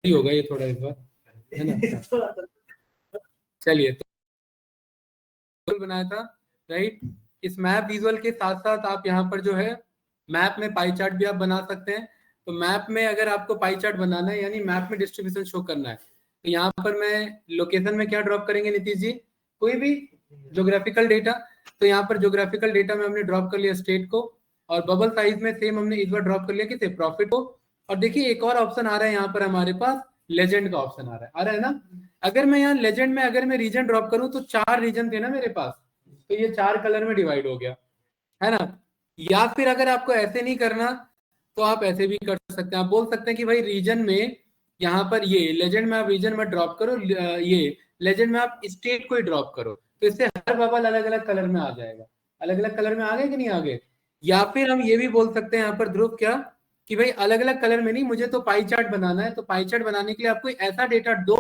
ही होगा ये थोड़ा इस बार, है ना। चलिए, तो बनाया था, राइट। इस मैप विजुअल के साथ साथ आप यहाँ पर जो है मैप में पाई चार्ट भी आप बना सकते हैं। तो मैप में अगर आपको पाई चार्ट बनाना है, यानी मैप में डिस्ट्रीब्यूशन शो करना है, तो यहाँ पर मैं लोकेशन में क्या ड्रॉप करेंगे नीतीश जी, कोई भी ज्योग्राफिकल डेटा। तो यहाँ पर ज्योग्राफिकल डेटा में हमने ड्रॉप कर लिया स्टेट को, और बबल साइज में सेम हमने इस बार ड्रॉप कर लिया किसे, प्रॉफिट को। और देखिए एक और ऑप्शन आ रहा है यहाँ पर हमारे पास, लेजेंड का ऑप्शन आ रहा है ना। अगर मैं यहाँ लेजेंड में अगर मैं रीजन ड्रॉप करूं तो 4 रीजन थे ना मेरे पास, तो ये 4 कलर में डिवाइड हो गया, है ना। या फिर अगर आपको ऐसे नहीं करना तो आप ऐसे भी कर सकते हैं, आप बोल सकते हैं कि भाई रीजन में यहाँ पर ये लेजेंड में आप रीजन में ड्रॉप करो, ये लेजेंड में आप स्टेट को ही ड्रॉप करो, तो इससे हर बबल अलग अलग कलर में आ जाएगा। अलग अलग कलर में आ गए कि नहीं आ गए। या फिर हम ये भी बोल सकते हैं यहाँ पर ध्रुव क्या, कि भाई अलग अलग कलर में नहीं, मुझे तो पाई चार्ट बनाना है, तो पाई चार्ट बनाने के लिए आपको ऐसा डेटा दो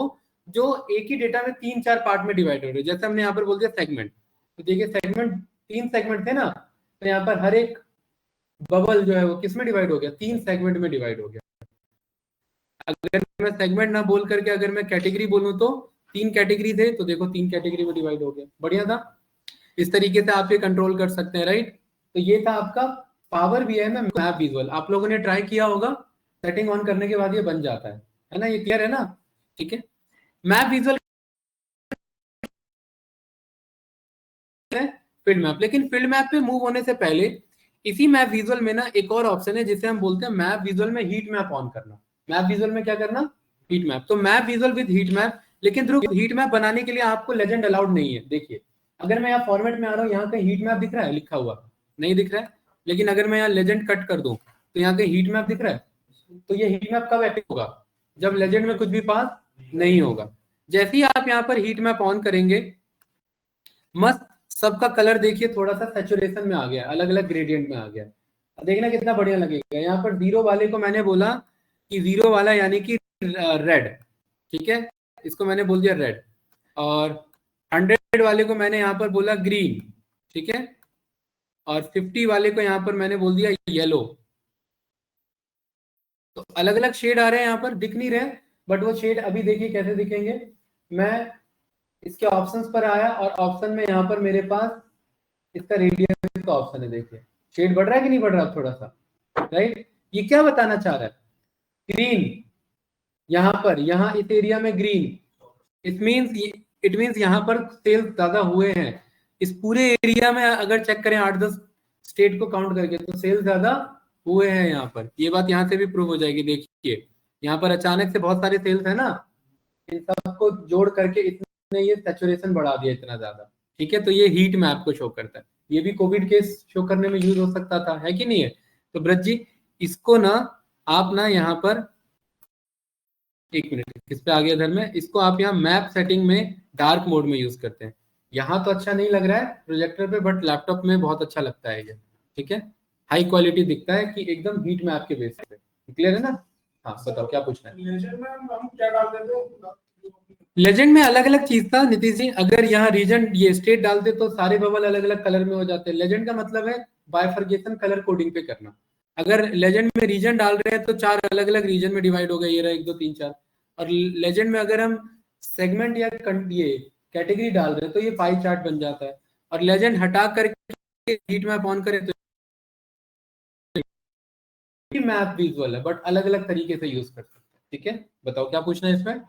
जो एक ही डेटा में 3-4 पार्ट में डिवाइड हो रहे, जैसे हमने यहाँ पर बोल दिया सेगमेंट। तो देखिए सेगमेंट 3 सेगमेंट थे ना, तो यहाँ पर हर एक बबल जो है वो किस में डिवाइड हो गया, 3 सेगमेंट में डिवाइड हो गया। अगर मैं सेगमेंट ना बोल करके अगर मैं कैटेगरी बोलूं तो 3 कैटेगरी थे, तो देखो 3 कैटेगरी में डिवाइड हो गया, बढ़िया था। इस तरीके से आप ये कंट्रोल कर सकते हैं, राइट। तो ये था आपका पावर बीआई में मैप विजुअल, आप लोगों ने ट्राई किया होगा, सेटिंग ऑन करने के बाद ये बन जाता है ना, ये क्लियर है ना, ठीक है। मैप विजुअल फील्ड मैप, लेकिन फील्ड मैप पे मूव होने से पहले इसी मैप विजुअल में ना एक और ऑप्शन है जिसे हम बोलते हैं मैप विजुअल में हीट मैप ऑन करना। मैप विजुअल में क्या करना, हीट मैप। तो map visual with heat map, लेकिन ध्रुव हीट मैप बनाने के लिए आपको लेजेंड अलाउड नहीं है। देखिए अगर मैं यहाँ फॉर्मेट में आ रहा हूँ, यहाँ कहीं हीट मैप दिख रहा है लिखा हुआ, नहीं दिख रहा है। लेकिन अगर मैं यहाँ लेजेंड कट कर दूं तो यहाँ कहीं हीट मैप दिख रहा है, तो ये हीट मैप कब एक्टिव होगा, जब लेजेंड में कुछ भी पास नहीं होगा। जैसे ही आप यहाँ पर हीट मैप ऑन करेंगे, मस्त सबका कलर देखिए थोड़ा सा सैचुरेशन में आ गया, अलग अलग ग्रेडियंट में आ गया, देखना कितना बढ़िया लगेगा। यहाँ पर 0 वाले को मैंने बोला कि 0 वाला यानी कि रेड, ठीक है, इसको मैंने बोल दिया रेड। और 100 वाले को मैंने यहाँ पर बोला ग्रीन, ठीक है। और 50 वाले को यहाँ पर मैंने बोल दिया येलो। तो अलग अलग शेड आ रहे हैं, यहाँ पर दिख नहीं रहे, बट वो शेड अभी देखिए कैसे दिखेंगे। मैं इसके ऑप्शंस पर आया और ऑप्शन में यहाँ पर मेरे पास इसका रेडियस का ऑप्शन है, देखिए शेड बढ़ रहा है कि नहीं बढ़ रहा थोड़ा सा, राइट। ये क्या बताना चाह रहा है, ग्रीन यहाँ पर, यहाँ इस एरिया में ग्रीन, इट मींस यहाँ पर सेल्स ज्यादा हुए हैं। इस पूरे एरिया में अगर चेक करें 8-10 स्टेट को काउंट करके, तो सेल्स ज्यादा हुए हैं यहाँ पर। ये बात यहाँ से भी प्रूव हो जाएगी, देखिए यहाँ पर अचानक से बहुत सारे सेल्स है ना, इन सबको जोड़ करके इतने ये सैचुरेशन बढ़ा दिया इतना ज्यादा, ठीक है। तो ये हीट मैप को शो करता है, ये भी कोविड केस शो करने में यूज हो सकता था, है कि नहीं है। तो ब्रज जी इसको ना आप ना यहाँ पर, एक मिनट किस पे आ गया इधर में, इसको आप यहाँ मैप सेटिंग में डार्क मोड में यूज करते हैं। यहाँ तो अच्छा नहीं लग रहा है प्रोजेक्टर पे, बट लैपटॉप में बहुत अच्छा लगता है ये, ठीक है। हाई क्वालिटी दिखता है कि एकदम हीट मैप के बेस पे, क्लियर है ना। हाँ बताओ क्या पूछना है। लेजेंड में हम क्या डालते थे, लेजेंड में अलग अलग चीज था नीतीश जी। अगर यहाँ रीजन ये स्टेट डालते तो सारे बबल अलग अलग कलर में हो जाते हैं। लेजेंड का मतलब है बाइफर्केशन कलर कोडिंग पे करना। अगर लेजेंड में रीजन डाल रहे हैं तो 4 अलग अलग रीजन में डिवाइड हो गए, ये रहा 1 2 3 4। और लेजेंड में अगर हम सेगमेंट या ये कैटेगरी डाल रहे हैं तो ये पाई चार्ट बन जाता है। और लेजेंड हटा करके हीट मैप ऑन करें तो मैप विजुअल है, बट अलग अलग तरीके से यूज कर सकते हैं, ठीक है। बताओ क्या पूछना है इसमें।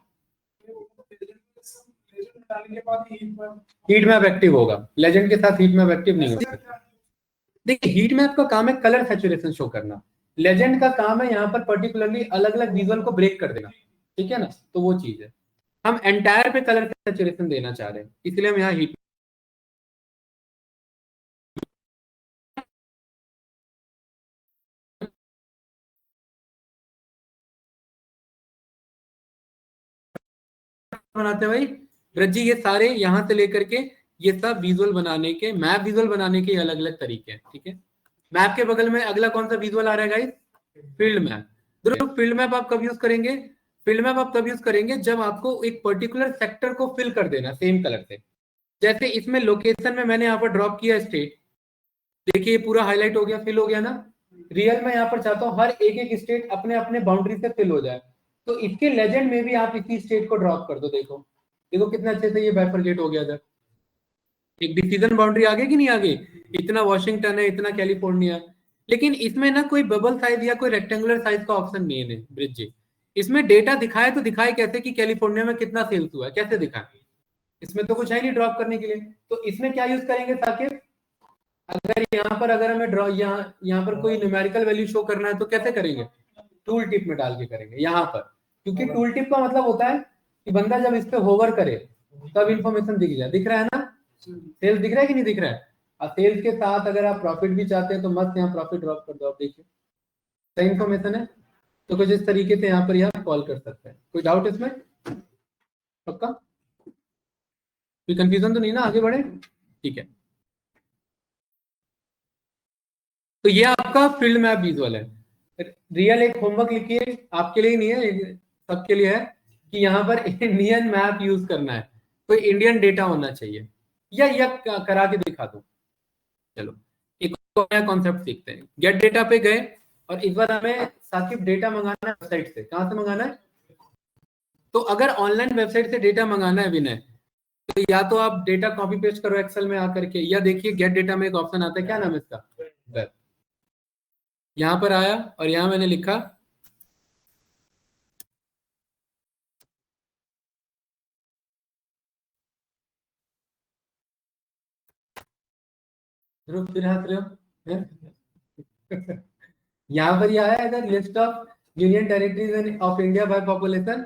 हीट मैप एक्टिव होगा, लेजेंड के साथ हीट मैप एक्टिव नहीं होगा। देखिए हीट मैप का काम है कलर सैचुरेशन शो करना, लेजेंड का काम है यहाँ पर पर्टिकुलरली अलग अलग विजुअल को ब्रेक कर देना, ठीक है ना। तो वो चीज है, हम एंटायर पे कलर सैचुरेशन देना चाह रहे हैं, इसलिए हम यहाँ हीट बनाते हैं भाई। ब्रज जी ये सारे यहाँ से लेकर के ये सब विजुअल बनाने के, मैप विजुअल बनाने के अलग अलग तरीके हैं, ठीक है। मैप के बगल में अगला कौन सा विजुअल आ रहा है गाइस, फील्ड मैप। दोस्तों फील्ड मैप आप कब यूज करेंगे, फील्ड मैप आप तब यूज करेंगे जब आपको एक पर्टिकुलर सेक्टर को फिल कर देना सेम कलर से। जैसे इसमें लोकेशन में मैंने यहाँ पर ड्रॉप किया स्टेट, देखिए पूरा हाईलाइट हो गया, फिल हो गया ना। रियल में यहाँ पर चाहता हूँ हर एक एक स्टेट अपने अपने बाउंड्री से फिल हो जाए, तो इसके लेजेंड में भी आप इसी स्टेट को ड्रॉप कर दो। देखो देखो कितना अच्छे से ये बाइफरकेट हो गया था। एक डिसीजन बाउंड्री आगे कि नहीं आगे, इतना वॉशिंगटन है, इतना कैलिफोर्निया। लेकिन इसमें ना कोई बबल साइज या कोई रेक्टेंगुलर साइज का ऑप्शन नहीं है ब्रिज जी। इसमें डेटा दिखाए तो दिखाए कैसे कि कैलिफोर्निया में कितना सेल्स हुआ है, कैसे दिखाए? इसमें तो कुछ है नहीं ड्रॉप करने के लिए। तो इसमें क्या यूज करेंगे साकिब, अगर यहाँ पर अगर हमें ड्रॉ यहाँ पर कोई न्यूमेरिकल वैल्यू शो करना है तो कैसे करेंगे? टूल टिप में डाल के करेंगे यहाँ पर, क्योंकि टूल टिप का मतलब होता है कि बंदा जब इस पे होवर करे तब इंफॉर्मेशन दिख जाए। दिख रहा है ना, सेल्स दिख रहा है कि नहीं दिख रहा है? और सेल्स के साथ अगर आप प्रॉफिट भी चाहते हैं तो मस्त यहाँ प्रॉफिट ड्रॉप कर दो। आप देखिए सही इंफॉर्मेशन है। तो कुछ इस तरीके से यहाँ पर आप कॉल कर सकते हैं। कोई डाउट इसमें? पक्का? कोई कंफ्यूजन तो नहीं ना? आगे बढ़े, ठीक है। तो ये आपका फील्ड मैप विजुअल है। रियल एक होमवर्क लिखिए, आपके लिए नहीं है, सबके लिए है, कि यहाँ पर इंडियन मैप यूज करना है, कोई इंडियन डेटा होना चाहिए, या करा के दिखा दो। चलो एक और कॉन्सेप्ट सीखते हैं। गेट डेटा पे गए और इस बार हमें साकिब डेटा मंगाना है वेबसाइट से। कहां से मंगाना है? तो अगर ऑनलाइन वेबसाइट से डेटा मंगाना है विनय, तो या तो आप डेटा कॉपी पेस्ट करो एक्सेल में आकर के, या देखिए गेट डेटा में एक ऑप्शन आता है, क्या नाम है इसका, वेब। यहाँ पर आया और यहाँ मैंने लिखा फिर हंस रहे हो यहाँ पर यह आया इधर list of union territories of India by population.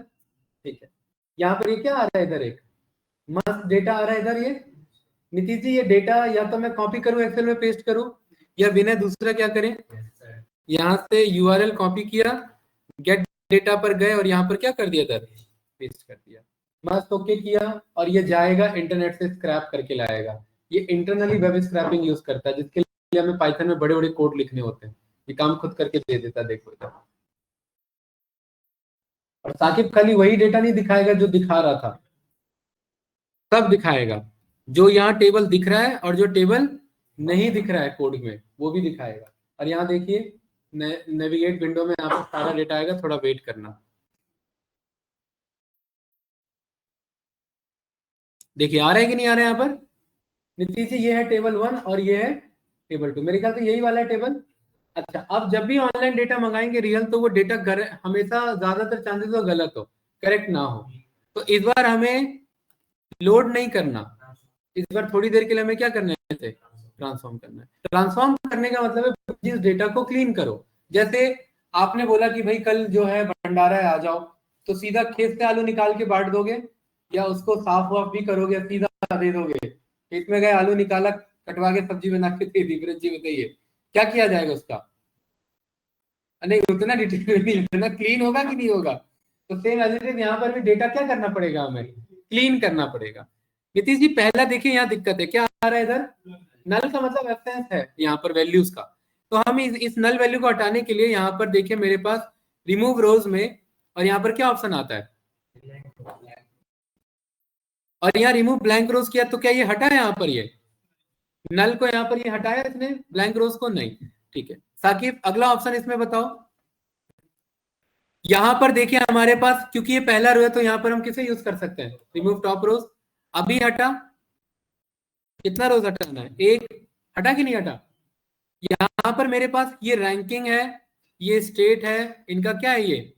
ठीक है, यहाँ पर ये क्या आ रहा है, इधर एक मस्त डेटा आ रहा है इधर। ये नीतीश जी, ये डेटा या तो मैं कॉपी करूं एक्सेल में पेस्ट करूं, या विनय दूसरा क्या करें, यहाँ से यूआरएल कॉपी किया, गेट डेटा पर गए और यहाँ पर क्या कर दिया, इधर पेस्ट कर दिया, मस्त ओके किया, और ये जाएगा इंटरनेट से स्क्रैप करके लाएगा। ये इंटरनली वेब स्क्रैपिंग यूज करता है, जिसके लिए हमें पाइथन में बड़े बड़े कोड लिखने होते हैं। ये काम खुद करके दे देता है। देखो इधर, और साकिब खाली वही डेटा नहीं दिखाएगा जो दिखा रहा था, सब दिखाएगा। जो यहाँ टेबल दिख रहा है और जो टेबल नहीं दिख रहा है कोड में, वो भी दिखाएगा। और यहाँ देखिए नेविगेट विंडो में यहाँ पर सारा डेटा आएगा, थोड़ा वेट करना। देखिए आ रहा है कि नहीं आ रहा है यहाँ पर नीतीश जी? ये है टेबल 1 और ये है टेबल 2। मेरे ख्याल से यही वाला है टेबल। अच्छा, अब जब भी ऑनलाइन डेटा मंगाएंगे रियल, तो वो डेटा हमेशा ज्यादातर चांसेस हो गलत हो, करेक्ट ना हो। तो इस बार हमें लोड नहीं करना, इस बार थोड़ी देर के लिए हमें क्या करना है, इसे ट्रांसफॉर्म करना है। ट्रांसफॉर्म करने का मतलब है जिस डेटा को क्लीन करो। जैसे आपने बोला कि भाई कल जो है भंडारा है, आ जाओ, तो सीधा खेत से आलू निकाल के बांट दोगे, या उसको साफ वाफ भी करोगे, सीधा दे दोगे? खेत में गए, आलू निकाला, कटवा के सब्जी बना के दे दी, ब्रिज जी बताइए क्या किया जाएगा उसका? नहीं, उतना डिटेल नहीं, उतना क्लीन होगा कि नहीं होगा? तो सेम एज इट इज यहाँ पर भी डेटा क्या करना पड़ेगा, हमें क्लीन करना पड़ेगा। नीतीश जी पहला देखिए यहाँ दिक्कत है, क्या आ रहा है इधर, नल का मतलब एब्सेंस है यहाँ पर वैल्यूज का। तो हम इस नल वैल्यू को हटाने के लिए यहाँ पर देखिए मेरे पास रिमूव रोज में, और यहाँ पर क्या ऑप्शन आता है, और यहाँ रिमूव ब्लैंक रोज किया, तो क्या ये हटा है यहाँ पर, ये नल को यहाँ पर ये हटाया इसने, ब्लैंक रोज को नहीं? ठीक है साकिब, अगला ऑप्शन इसमें बताओ। यहां पर देखिए हमारे पास, क्योंकि ये पहला रो है, तो यहां पर हम किसे यूज कर सकते हैं, रिमूव टॉप रोज। अभी हटा, कितना रोज हटाना है, एक। हटा कि नहीं हटा? यहां पर मेरे पास ये रैंकिंग है, ये स्टेट है, इनका क्या है, ये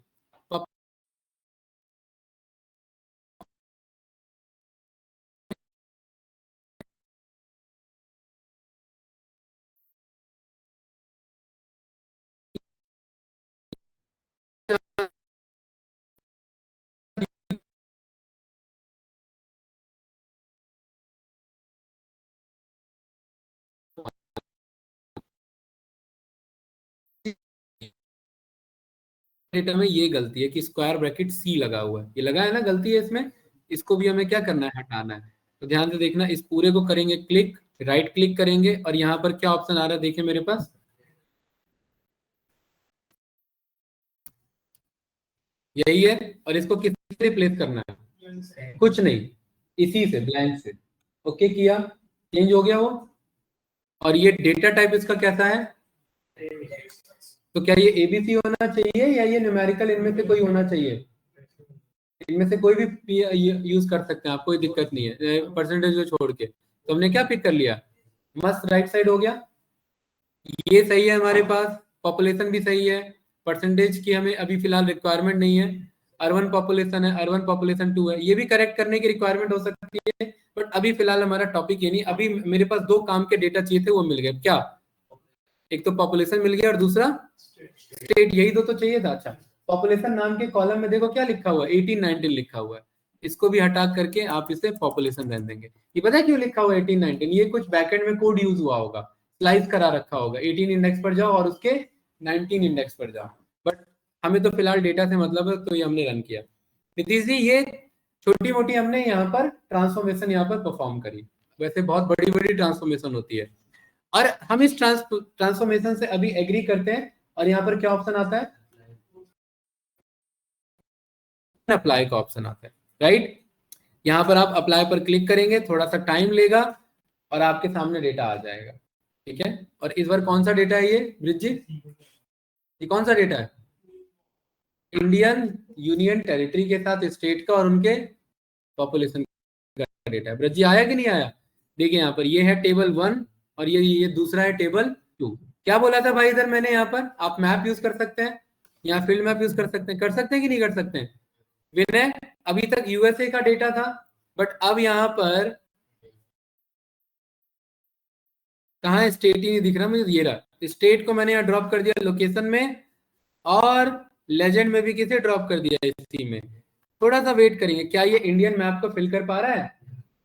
डेटा में ये गलती है कि स्क्वायर ब्रैकेट सी लगा हुआ है, ये लगा है ना, गलती है इसमें। इसको भी हमें क्या करना है, हटाना है। तो ध्यान से देखना, इस पूरे को करेंगे क्लिक, राइट क्लिक करेंगे, और यहाँ पर क्या ऑप्शन आ रहा है देखिए मेरे पास, यही है। और इसको किससे रिप्लेस करना है, कुछ नहीं, इसी से, ब्लैंक से। ओके किया, चेंज हो गया वो। और ये डेटा टाइप इसका कैसा है, तो क्या ये एबीसी होना चाहिए या ये न्यूमेरिकल इनमें से कोई होना चाहिए? इनमें से कोई भी यूज कर सकते हैं आप, कोई दिक्कत नहीं है परसेंटेज को छोड़ के। तो हमने क्या पिक कर लिया? मस्त राइट साइड हो गया, ये सही है हमारे पास, पॉपुलेशन भी सही है, परसेंटेज की हमें अभी फिलहाल रिक्वायरमेंट नहीं है, अर्बन पॉपुलेशन है, अर्बन पॉपुलेशन 2 है, ये भी करेक्ट करने की रिक्वायरमेंट हो सकती है, बट अभी फिलहाल हमारा टॉपिक ये नहीं। अभी मेरे पास 2 काम के डेटा चाहिए थे, वो मिल गए। क्या? एक तो पॉपुलेशन मिल गया और दूसरा स्टेट, यही दो तो चाहिए था। अच्छा, पॉपुलेशन नाम के कॉलम में देखो क्या लिखा हुआ है, 1819 लिखा हुआ है, इसको भी हटा करके आप इसे पॉपुलेशन रख देंगे। ये पता है क्यों लिखा हुआ है 1819? ये कुछ बैकएंड में कोड यूज हुआ होगा, स्लाइस करा रखा होगा, 18 इंडेक्स पर जाओ और उसके 19 इंडेक्स पर जाओ, बट हमें तो फिलहाल डेटा से मतलब है, तो ये हमने रन किया। नीतीश जी, ये छोटी मोटी हमने यहाँ पर ट्रांसफॉर्मेशन यहाँ पर परफॉर्म करी, वैसे बहुत बड़ी बड़ी ट्रांसफॉर्मेशन होती है, और हम इस ट्रांसफॉर्मेशन से अभी एग्री करते हैं। और यहाँ पर क्या ऑप्शन आता है? अप्लाई का ऑप्शन आता है, राइट। यहाँ पर आप अप्लाई पर क्लिक करेंगे, थोड़ा सा टाइम लेगा और आपके सामने डेटा आ जाएगा, ठीक है। और इस बार कौन सा डेटा है ये ब्रिज जी? ये कौन सा डेटा है? इंडियन यूनियन टेरिटरी के साथ स्टेट का और उनके पॉपुलेशन का डेटा है। ब्रिज जी आया कि नहीं आया? देखिए यहाँ पर ये है टेबल 1 और ये दूसरा है टेबल 2। क्या बोला था भाई इधर मैंने? यहाँ पर आप मैप यूज कर सकते हैं, यहाँ फील्ड मैप यूज कर सकते हैं कि नहीं कर सकते हैं? विनय, अभी तक यूएसए का डेटा था, बट अब यहाँ पर कहाँ स्टेट ही नहीं दिख रहा मुझे। ये रहा, स्टेट को मैंने यहाँ ड्रॉप कर दिया लोकेशन में, और लेजेंड में भी किसे ड्रॉप कर दिया इसी में। थोड़ा सा वेट करेंगे, क्या ये इंडियन मैप को फिल कर पा रहा है?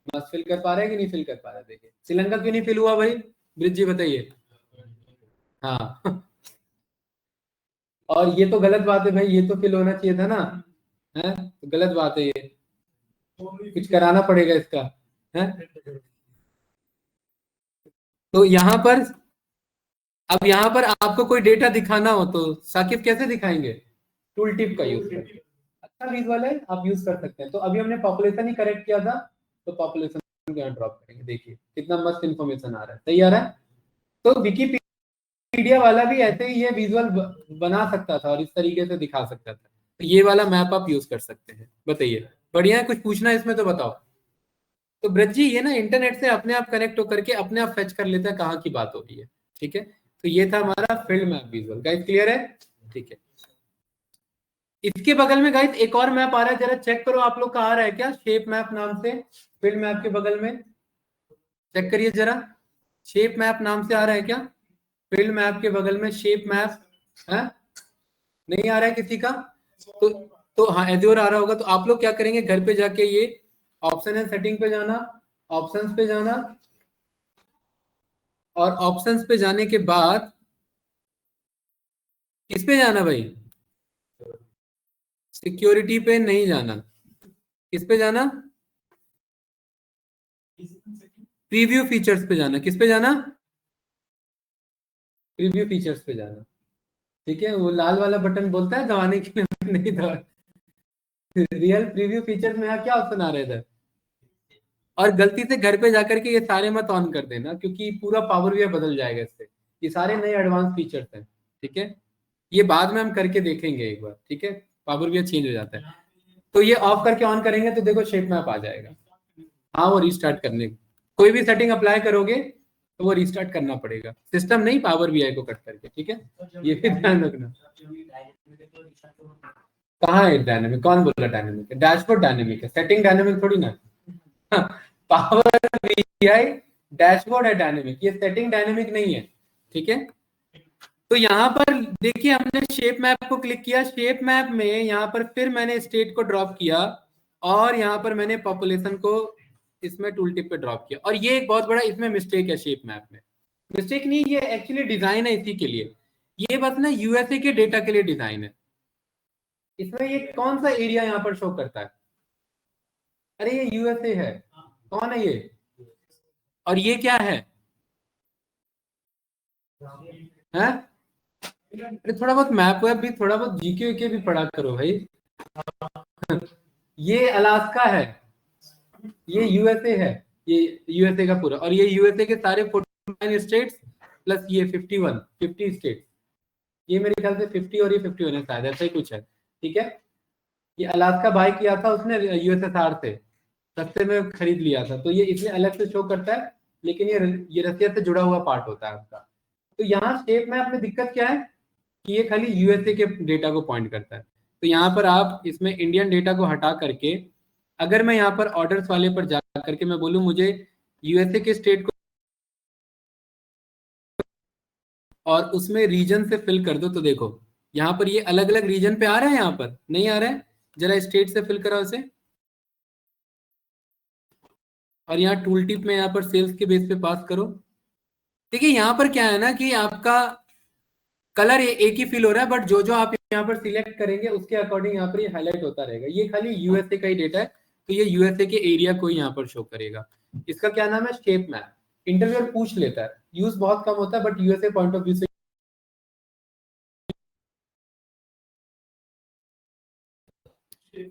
बस फिल कर पा रहा है कि नहीं फिल कर पा रहा है? देखिए श्रीलंका क्यों नहीं फिल हुआ भाई? ब्रिज जी बताइए। हाँ और ये तो गलत बात है भाई, ये तो फिल होना चाहिए था ना, है तो गलत बात है, ये कुछ कराना पड़ेगा इसका, है। तो यहाँ पर, अब यहाँ पर आपको कोई डेटा दिखाना हो तो साकिब कैसे दिखाएंगे? टूल टिप का यूज करके, अच्छा विजुअल है, आप यूज कर सकते हैं। तो अभी हमने पॉपुलेशन ही करेक्ट किया था, तो पॉपुलेशन को यहाँ ड्रॉप करेंगे। देखिए कितना मस्त इन्फॉर्मेशन आ रहा है, सही आ रहा है। तो विकीपीडिया वाला भी ऐसे ही ये विजुअल बना सकता था और इस तरीके से दिखा सकता था, तो ये वाला मैप आप यूज कर सकते हैं। बताइए, बढ़िया है? कुछ पूछना है इसमें तो बताओ। तो ब्रज जी ये ना इंटरनेट से अपने आप कनेक्ट होकर के अपने आप फेच कर लेता है कहाँ की बात हो रही है, ठीक है। तो ये था हमारा field map visual, guys clear है? ठीक है। इसके बगल में गाइस एक और मैप आ रहा है, जरा चेक करो आप लोग का आ रहा है क्या, शेप मैप नाम से। फील्ड मैप के बगल में चेक करिए जरा, शेप मैप नाम से आ रहा है क्या? फील्ड मैप के बगल में शेप मैप है, नहीं आ रहा है किसी का? तो हाँ एज्योर आ रहा होगा। तो आप लोग क्या करेंगे, घर पे जाके ये ऑप्शन है, सेटिंग पे जाना, ऑप्शंस पे जाना, और ऑप्शंस पे जाने के बाद किस पे जाना भाई? सिक्योरिटी पे नहीं जाना, किस पे जाना? प्रीव्यू फीचर्स पे जाना। किस पे जाना? प्रीव्यू फीचर्स पे जाना, ठीक है। वो लाल वाला बटन बोलता है दबाने के लिए, नहीं दबा। रियल प्रीव्यू फीचर्स में यहाँ क्या ऑप्शन आ रहे थे? और गलती से घर पे जाकर के ये सारे मत ऑन कर देना, क्योंकि पूरा पावर भी बदल जाएगा इससे। ये सारे नए एडवांस फीचर्स हैं, ठीक है। ये बाद में हम करके देखेंगे एक बार, ठीक है। पावर भी चेंज हो जाता है, तो ये ऑफ करके ऑन करेंगे तो देखो शेप मैप आ जाएगा। हाँ वो रिस्टार्ट करने, कोई भी सेटिंग अप्लाई करोगे तो वो रिस्टार्ट करना पड़ेगा, सिस्टम नहीं पावर बीआई को कट करके, ठीक है। ये भी ध्यान रखना। कहाँ है डायनेमिक? कौन बोला डायनेमिक है? डैशबोर्ड डायनेमिक है, सेटिंग डायनेमिक थोड़ी ना। पावर बीआई डैशबोर्ड है डायनेमिक, ये सेटिंग डायनेमिक नहीं है, ठीक है। तो यहाँ पर देखिए हमने शेप मैप को क्लिक किया, शेप मैप में यहाँ पर फिर मैंने स्टेट को ड्रॉप किया, और यहाँ पर मैंने पॉपुलेशन को इसमें टूल टिप पे ड्रॉप किया। और ये एक बहुत बड़ा इसमें मिस्टेक है, शेप मैप में मिस्टेक नहीं, ये एक्चुअली डिजाइन है इसी के लिए। ये बस ना यूएसए के डेटा के लिए डिजाइन है। इसमें ये कौन सा एरिया यहाँ पर शो करता है? अरे ये यूएसए है, कौन है ये? और ये क्या है? हैं? अरे थोड़ा बहुत मैप वैप भी, थोड़ा बहुत जीके वीके भी पढ़ा करो भाई। ये अलास्का है, ये यूएसए है, ये यूएसए का पूरा, और ये यूएसए के सारे 49 स्टेट्स प्लस ये 50 स्टेट्स, ये मेरे ख्याल से 50 और ये 51 है शायद, ऐसा ही कुछ है। ठीक है, ये अलास्का बाय किया था उसने यूएसएसआर से, सस्ते में खरीद लिया था, तो ये इसलिए अलग से शो करता है, लेकिन ये रसिया से जुड़ा हुआ पार्ट होता है आपका। तो यहाँ स्टेप मैप में दिक्कत क्या है कि ये खाली यूएसए के डेटा को पॉइंट करता है। तो यहाँ पर आप इसमें इंडियन डेटा को हटा करके, अगर मैं यहाँ पर ऑर्डर्स वाले पर जा करके मैं बोलूँ मुझे यूएसए के स्टेट को और उसमें रीजन से फिल कर दो, तो देखो यहाँ पर ये अलग अलग रीजन पे आ रहा है, यहाँ पर नहीं आ रहा है। जरा स्टेट से फिल करो उसे, और यहाँ टूल टिप में यहाँ पर सेल्स के बेस पे पास करो। देखिए यहाँ पर क्या है ना कि आपका कलर एक ही फिल हो रहा है, बट जो जो आप यहाँ पर सिलेक्ट करेंगे उसके अकॉर्डिंग यहाँ पर ये हाईलाइट होता रहेगा। ये खाली यूएसए का ही डेटा है, तो ये यूएसए के एरिया को यहाँ पर शो करेगा। इसका क्या नाम है, शेप मैप। इंटरव्यूअर पूछ लेता है, यूज बहुत कम होता है, but USA point of view से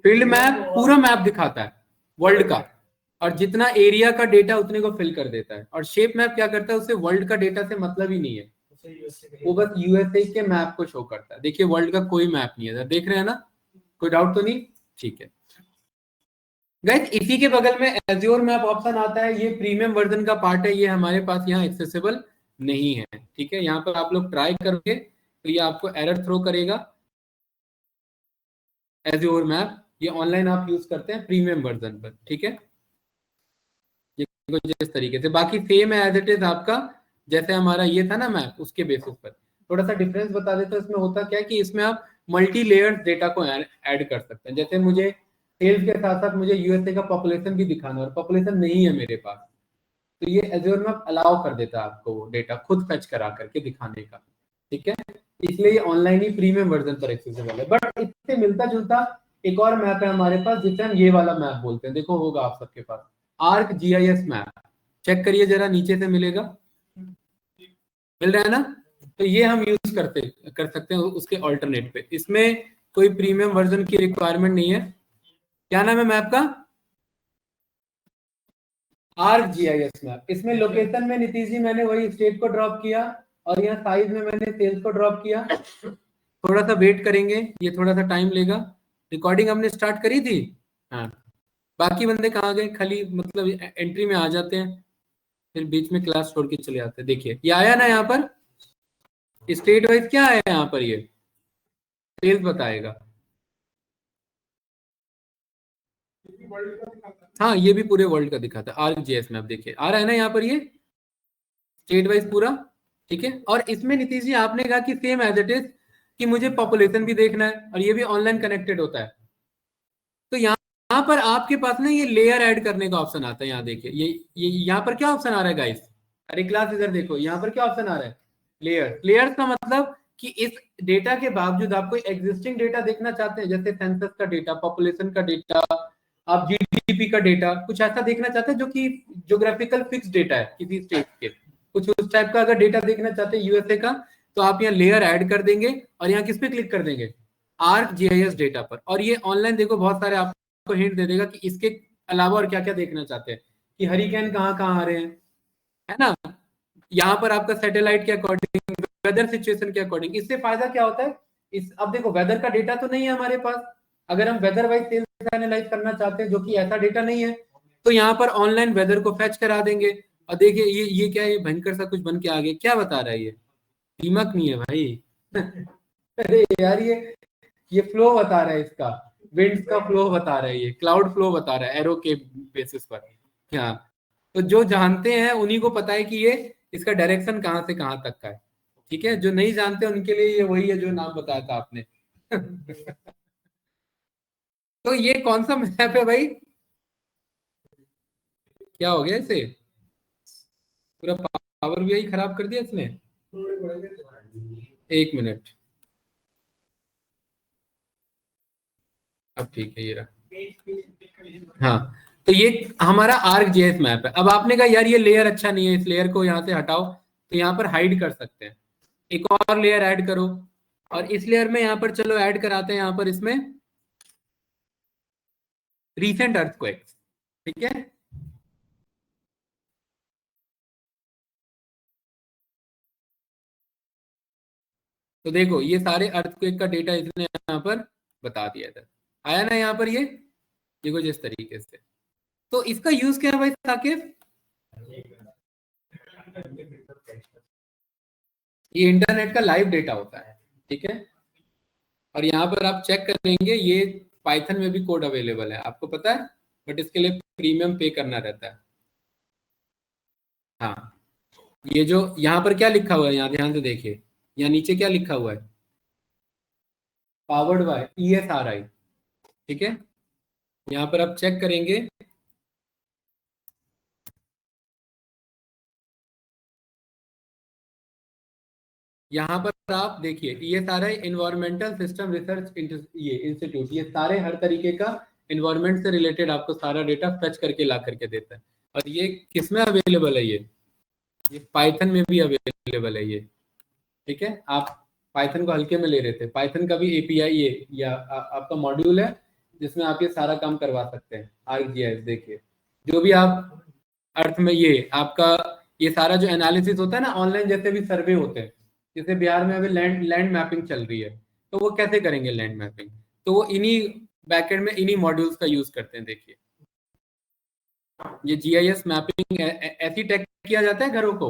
फील्ड मैप पूरा मैप दिखाता है वर्ल्ड का, और जितना एरिया का डेटा उतने को फिल कर देता है। और शेप मैप क्या करता है, उसे वर्ल्ड का डेटा से मतलब ही नहीं है, वो बस यूएसए के मैप को शो करता है। देखिए वर्ल्ड का कोई मैप नहीं है, देख रहे हैं ना, कोई डाउट तो नहीं? ठीक है गाइस, इसी के बगल में एज्योर मैप ऑप्शन आता है, ये प्रीमियम वर्जन का पार्ट है, ये हमारे पास यहाँ एक्सेसिबल नहीं है। ठीक है, यहाँ पर आप लोग ट्राई करोगे तो ये आपको एरर थ्रो करेगा। एज्योर मैप ये ऑनलाइन आप यूज करते हैं प्रीमियम वर्जन पर। ठीक है, ये कुछ इस तरीके से, बाकी सेम है एज इट इज आपका, जैसे हमारा ये था ना मैप, उसके बेसिस पर। थोड़ा सा डिफरेंस बता देते हैं, इसमें होता क्या है कि इसमें आप मल्टी लेयर्स डेटा को ऐड कर सकते हैं। जैसे मुझे सेल्स के साथ साथ मुझे यूएसए का पॉपुलेशन भी दिखाना है, और पॉपुलेशन नहीं है मेरे पास, तो ये एज्योर मैप अलाउ कर देता है आपको वो डेटा खुद फेच करा करके दिखाने का। ठीक है, इसलिए ये ऑनलाइन ही प्रीमियम वर्जन पर एक्सेसिबल है। बट इससे मिलता जुलता एक और मैप है हमारे पास, जिसे हम ये वाला मैप बोलते हैं, देखो होगा आप सबके पास, आर्क जीआईएस मैप। चेक करिए जरा, नीचे से मिलेगा, मिल रहा है ना? तो ये हम यूज कर सकते हैं उसके ऑल्टरनेट पे। इसमें कोई प्रीमियम वर्जन की रिक्वायरमेंट नहीं है। क्या नाम है मैप का? Arc GIS map. इसमें लोकेशन में नीतीश जी मैंने वही स्टेट को ड्रॉप किया, और यहाँ साइज में मैंने सेल्स को ड्रॉप किया। थोड़ा सा वेट करेंगे, ये थोड़ा सा टाइम लेगा। रिकॉर्डिंग हमने स्टार्ट करी थी। हाँ, बाकी बंदे कहाँ गए, खाली मतलब एंट्री में आ जाते हैं, फिर बीच में क्लास छोड़ के चले जाते हैं। देखिए ये आया ना यहाँ पर, स्टेट वाइज क्या आया यहाँ पर, ये सेल्स बताएगा। हाँ, ये भी पूरे वर्ल्ड का दिखाता है, आर्क जीएस मैप। देखिए आ रहा है ना यहाँ पर, ये स्टेट वाइज पूरा। ठीक है, और इसमें नीतीश जी आपने कहा कि सेम एज इट इज, कि मुझे पॉपुलेशन भी देखना है, और ये भी ऑनलाइन कनेक्टेड होता है। तो यहाँ पर आपके पास ना ये लेयर ऐड करने का ऑप्शन आता है। यहाँ देखिए ये यहाँ पर क्या ऑप्शन आ रहा है गाइस, अरे क्लास इधर देखो, यहाँ पर क्या ऑप्शन आ रहा है, लेयर। लेयर्स का मतलब कि इस डेटा के बावजूद आप कोई एग्जिस्टिंग डेटा देखना चाहते हैं, जैसे सेंसस का डेटा, पॉपुलेशन का डेटा, आप जीडीपी का डेटा, कुछ ऐसा देखना चाहते हैं जो कि ज्योग्राफिकल फिक्स डेटा है किसी स्टेट के, कुछ उस टाइप का अगर डेटा देखना चाहते हैं यूएसए का, तो आप यहाँ लेयर ऐड कर देंगे, और यहाँ किस पे क्लिक कर देंगे, आर्क जीआईएस डेटा पर। और ये ऑनलाइन देखो बहुत सारे आपको हिंट दे देगा कि इसके अलावा और क्या क्या देखना चाहते हैं, कि हरिकेन कहाँ कहाँ आ रहे हैं, है ना, यहाँ पर आपका सैटेलाइट के अकॉर्डिंग, वेदर सिचुएशन के अकॉर्डिंग। इससे फायदा क्या होता है, इस अब देखो वेदर का डेटा तो नहीं है हमारे पास, अगर हम वेदर वाइज सेल्स एनालाइज करना चाहते हैं, जो कि ऐसा डेटा नहीं है, तो यहाँ पर ऑनलाइन वेदर को फैच करा देंगे। और देखिए ये क्या है, ये भयंकर सा कुछ बन के आ गया, क्या बता रहा है ये, दीमक नहीं है भाई अरे यार ये फ्लो बता रहा है इसका, विंड्स का फ्लो बता रहा है, ये क्लाउड फ्लो बता रहा है एरो के बेसिस पर। क्या, तो जो जानते हैं उन्हीं को पता है कि ये इसका डायरेक्शन कहाँ से कहाँ तक का है। ठीक है, जो नहीं जानते उनके लिए ये वही है जो नाम बताया था आपने तो ये कौन सा मैप है भाई, क्या हो गया इसे, पूरा पावर भी खराब कर दिया इसने। एक मिनट, अब ठीक है ये रहा। हाँ, तो ये हमारा आर्क जेएस मैप है। अब आपने कहा यार ये लेयर अच्छा नहीं है, इस लेयर को यहाँ से हटाओ, तो यहाँ पर हाइड कर सकते हैं, एक और लेयर ऐड करो, और इस लेयर में यहाँ पर चलो ऐड कराते हैं यहाँ पर इसमें रीसेंट अर्थक्वेक्स। ठीक है, तो देखो ये सारे अर्थक्वेक का डेटा इसने यहाँ पर बता दिया था, आया ना यहाँ पर ये देखो जिस तरीके से। तो इसका यूज क्या है भाई साकिब? ये इंटरनेट का लाइव डेटा होता है, ठीक है। और यहाँ पर आप चेक करेंगे ये पाइथन में भी कोड अवेलेबल है, आपको पता है, बट इसके लिए प्रीमियम पे करना रहता है। हाँ, ये जो यहाँ पर क्या लिखा हुआ है, यहाँ ध्यान से देखिए, यहाँ नीचे क्या लिखा हुआ है, पावर्ड बाय ESRI, ठीक है। यहाँ पर आप चेक करेंगे, यहाँ पर आप देखिए ESRI environmental system research institute, ये सारे हर तरीके का इन्वायरमेंट से रिलेटेड आपको सारा डेटा फेच करके ला करके देता है। और ये किस में अवेलेबल है, ये पाइथन में भी अवेलेबल है ये, ठीक है। आप पाइथन को हल्के में ले रहे थे, पाइथन का भी API ये या आपका मॉड्यूल है जिसमें आप ये सारा काम करवा सकते हैं। ArcGIS देखिए, जो भी आप अर्थ में ये आपका ये सारा जो एनालिसिस होता है ना, ऑनलाइन जैसे भी सर्वे होते हैं, जैसे बिहार में अभी लैंड मैपिंग चल रही है, तो वो कैसे करेंगे लैंड मैपिंग, तो वो इन्हीं बैकएंड में इन्हीं मॉड्यूल्स का यूज करते हैं। देखिए ये GIS मैपिंग ऐसी टैग किया जाता है घरों को,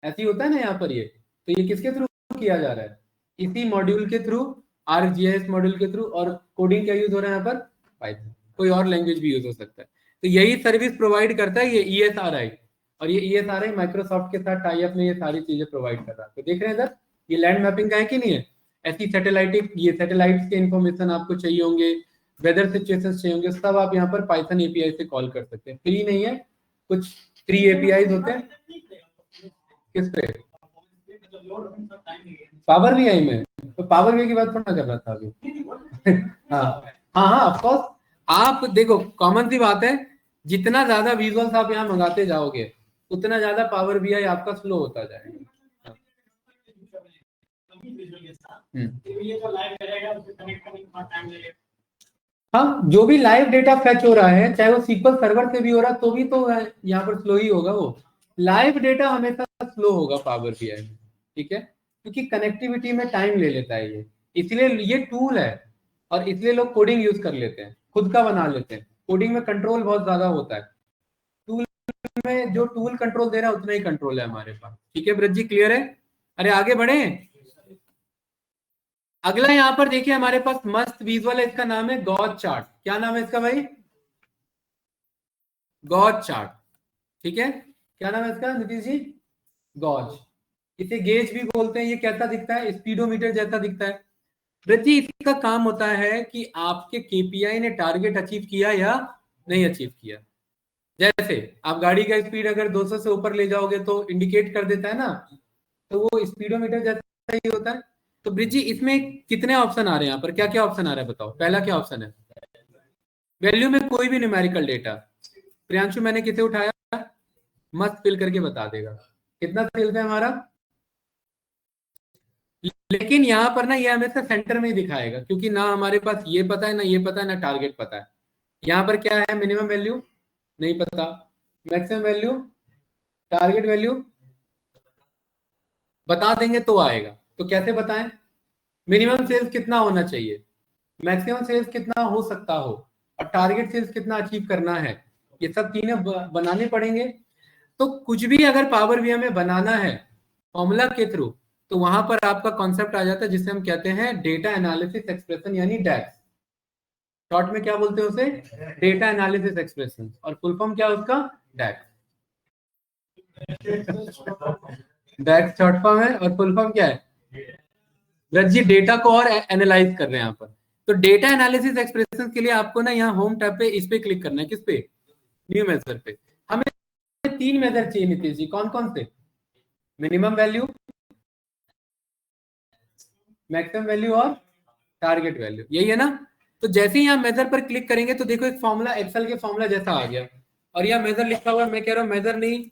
ऐसी होता है ना यहाँ पर ये, तो ये किसके थ्रू किया जा रहा है, इसी मॉड्यूल के थ्रू, ArcGIS मॉड्यूल के थ्रू। और कोडिंग क्या यूज हो रहा है यहाँ पर, पाइथन, कोई और लैंग्वेज भी यूज हो सकता है। तो यही सर्विस प्रोवाइड करता है ये ESRI, और ये ESRI माइक्रोसॉफ्ट के साथ टाई अप में ये सारी चीजें प्रोवाइड कर रहा है। तो देख रहे हैं इधर, ये लैंड मैपिंग का है कि नहीं है, ऐसी सैटेलाइट के इन्फॉर्मेशन आपको चाहिए होंगे, वेदर सिचुएशन चाहिए होंगे, सब आप यहाँ पर पाइथन API से कॉल कर सकते हैं। फ्री नहीं है, कुछ फ्री APIs होते हैं। किस पे? पावर BI में, तो पावर BI की बात थोड़ा कर रहा था अभी। हाँ हाँ हाँ, ऑफ कोर्स। आप देखो कॉमन सी बात है, जितना ज्यादा विजुअल्स आप यहाँ मंगाते जाओगे उतना ज्यादा पावर BI आपका स्लो होता जाएगा। हाँ, जो भी लाइव डेटा फेच हो रहा है, चाहे वो SQL सर्वर से भी हो रहा है, तो भी तो यहाँ पर स्लो ही होगा। वो लाइव डेटा हमेशा स्लो होगा पावर BI में, ठीक है, क्योंकि कनेक्टिविटी में टाइम ले लेता है ये, इसलिए ये टूल है और इसलिए लोग कोडिंग यूज कर लेते हैं, खुद का बना लेते हैं। कोडिंग में कंट्रोल बहुत ज्यादा होता है, टूल में जो टूल कंट्रोल दे रहा है उतना ही कंट्रोल है हमारे पास, ठीक है। ब्रज जी क्लियर है? अरे आगे बढ़े। अगला यहाँ पर देखिए हमारे पास मस्त विजुअल है, इसका नाम है गॉज चार्ट। क्या नाम है इसका भाई? गॉज चार्ट, ठीक है। क्या नाम है इसका नीतीश जी? गॉज, इसे गेज भी बोलते हैं। ये कैसा दिखता है? स्पीडोमीटर जैसा दिखता है। ब्रजी इसका काम होता है कि आपके KPI ने टारगेट अचीव किया या नहीं अचीव किया। जैसे आप गाड़ी का स्पीड अगर 200 से ऊपर ले जाओगे तो इंडिकेट कर देता है ना, तो वो स्पीडोमीटर जैसा ही होता है। तो ब्रिजी इसमें कितने ऑप्शन आ रहे हैं यहाँ पर, क्या क्या ऑप्शन आ रहा है बताओ? पहला क्या ऑप्शन है? वैल्यू में कोई भी न्यूमेरिकल डेटा। प्रियांशु मैंने किसे उठाया? मस्त फिल करके बता देगा कितना सेल्स है हमारा। लेकिन यहाँ पर ना ये हमेशा सेंटर में ही दिखाएगा, क्योंकि ना हमारे पास ये पता है, ना ये पता है, ना टारगेट पता है। यहाँ पर क्या है? मिनिमम वैल्यू नहीं पता, मैक्सिमम वैल्यू, टारगेट वैल्यू बता देंगे तो आएगा। तो कैसे बताएं? मिनिमम सेल्स कितना होना चाहिए, मैक्सिमम सेल्स कितना हो सकता हो, और टारगेट सेल्स कितना अचीव करना है, ये सब तीनों बनाने पड़ेंगे। तो कुछ भी अगर पावर BI में बनाना है फॉर्मूला के थ्रू, तो वहां पर आपका कॉन्सेप्ट आ जाता है जिसे हम कहते हैं डेटा एनालिसिस एक्सप्रेशन, यानी डैक्स। शॉर्ट में क्या बोलते हैं उसे? Data analysis expression. और फुल फॉर्म क्या है उसका? डैक्स। डैक्स शॉर्ट फॉर्म है और फुल फॉर्म क्या है? रज्जी डेटा को और एनालाइज कर रहे हैं यहाँ पर। तो डेटा एनालिसिस एक्सप्रेशन के लिए आपको ना यहाँ होम टैब पे इस पे क्लिक करना है। किस पे? न्यू मेजर पे। हमें 3 मेजर चाहिए नीतीश जी, कौन कौन से? मिनिमम वैल्यू, मैक्सिमम वैल्यू और टारगेट वैल्यू, यही है ना। तो जैसे ही यहाँ मेजर पर क्लिक करेंगे तो देखो एक फॉर्मूला एक्सेल के फॉर्मूला जैसा आ गया, और यहाँ मेजर लिखा हुआ है। मैं कह रहा हूँ मेजर नहीं,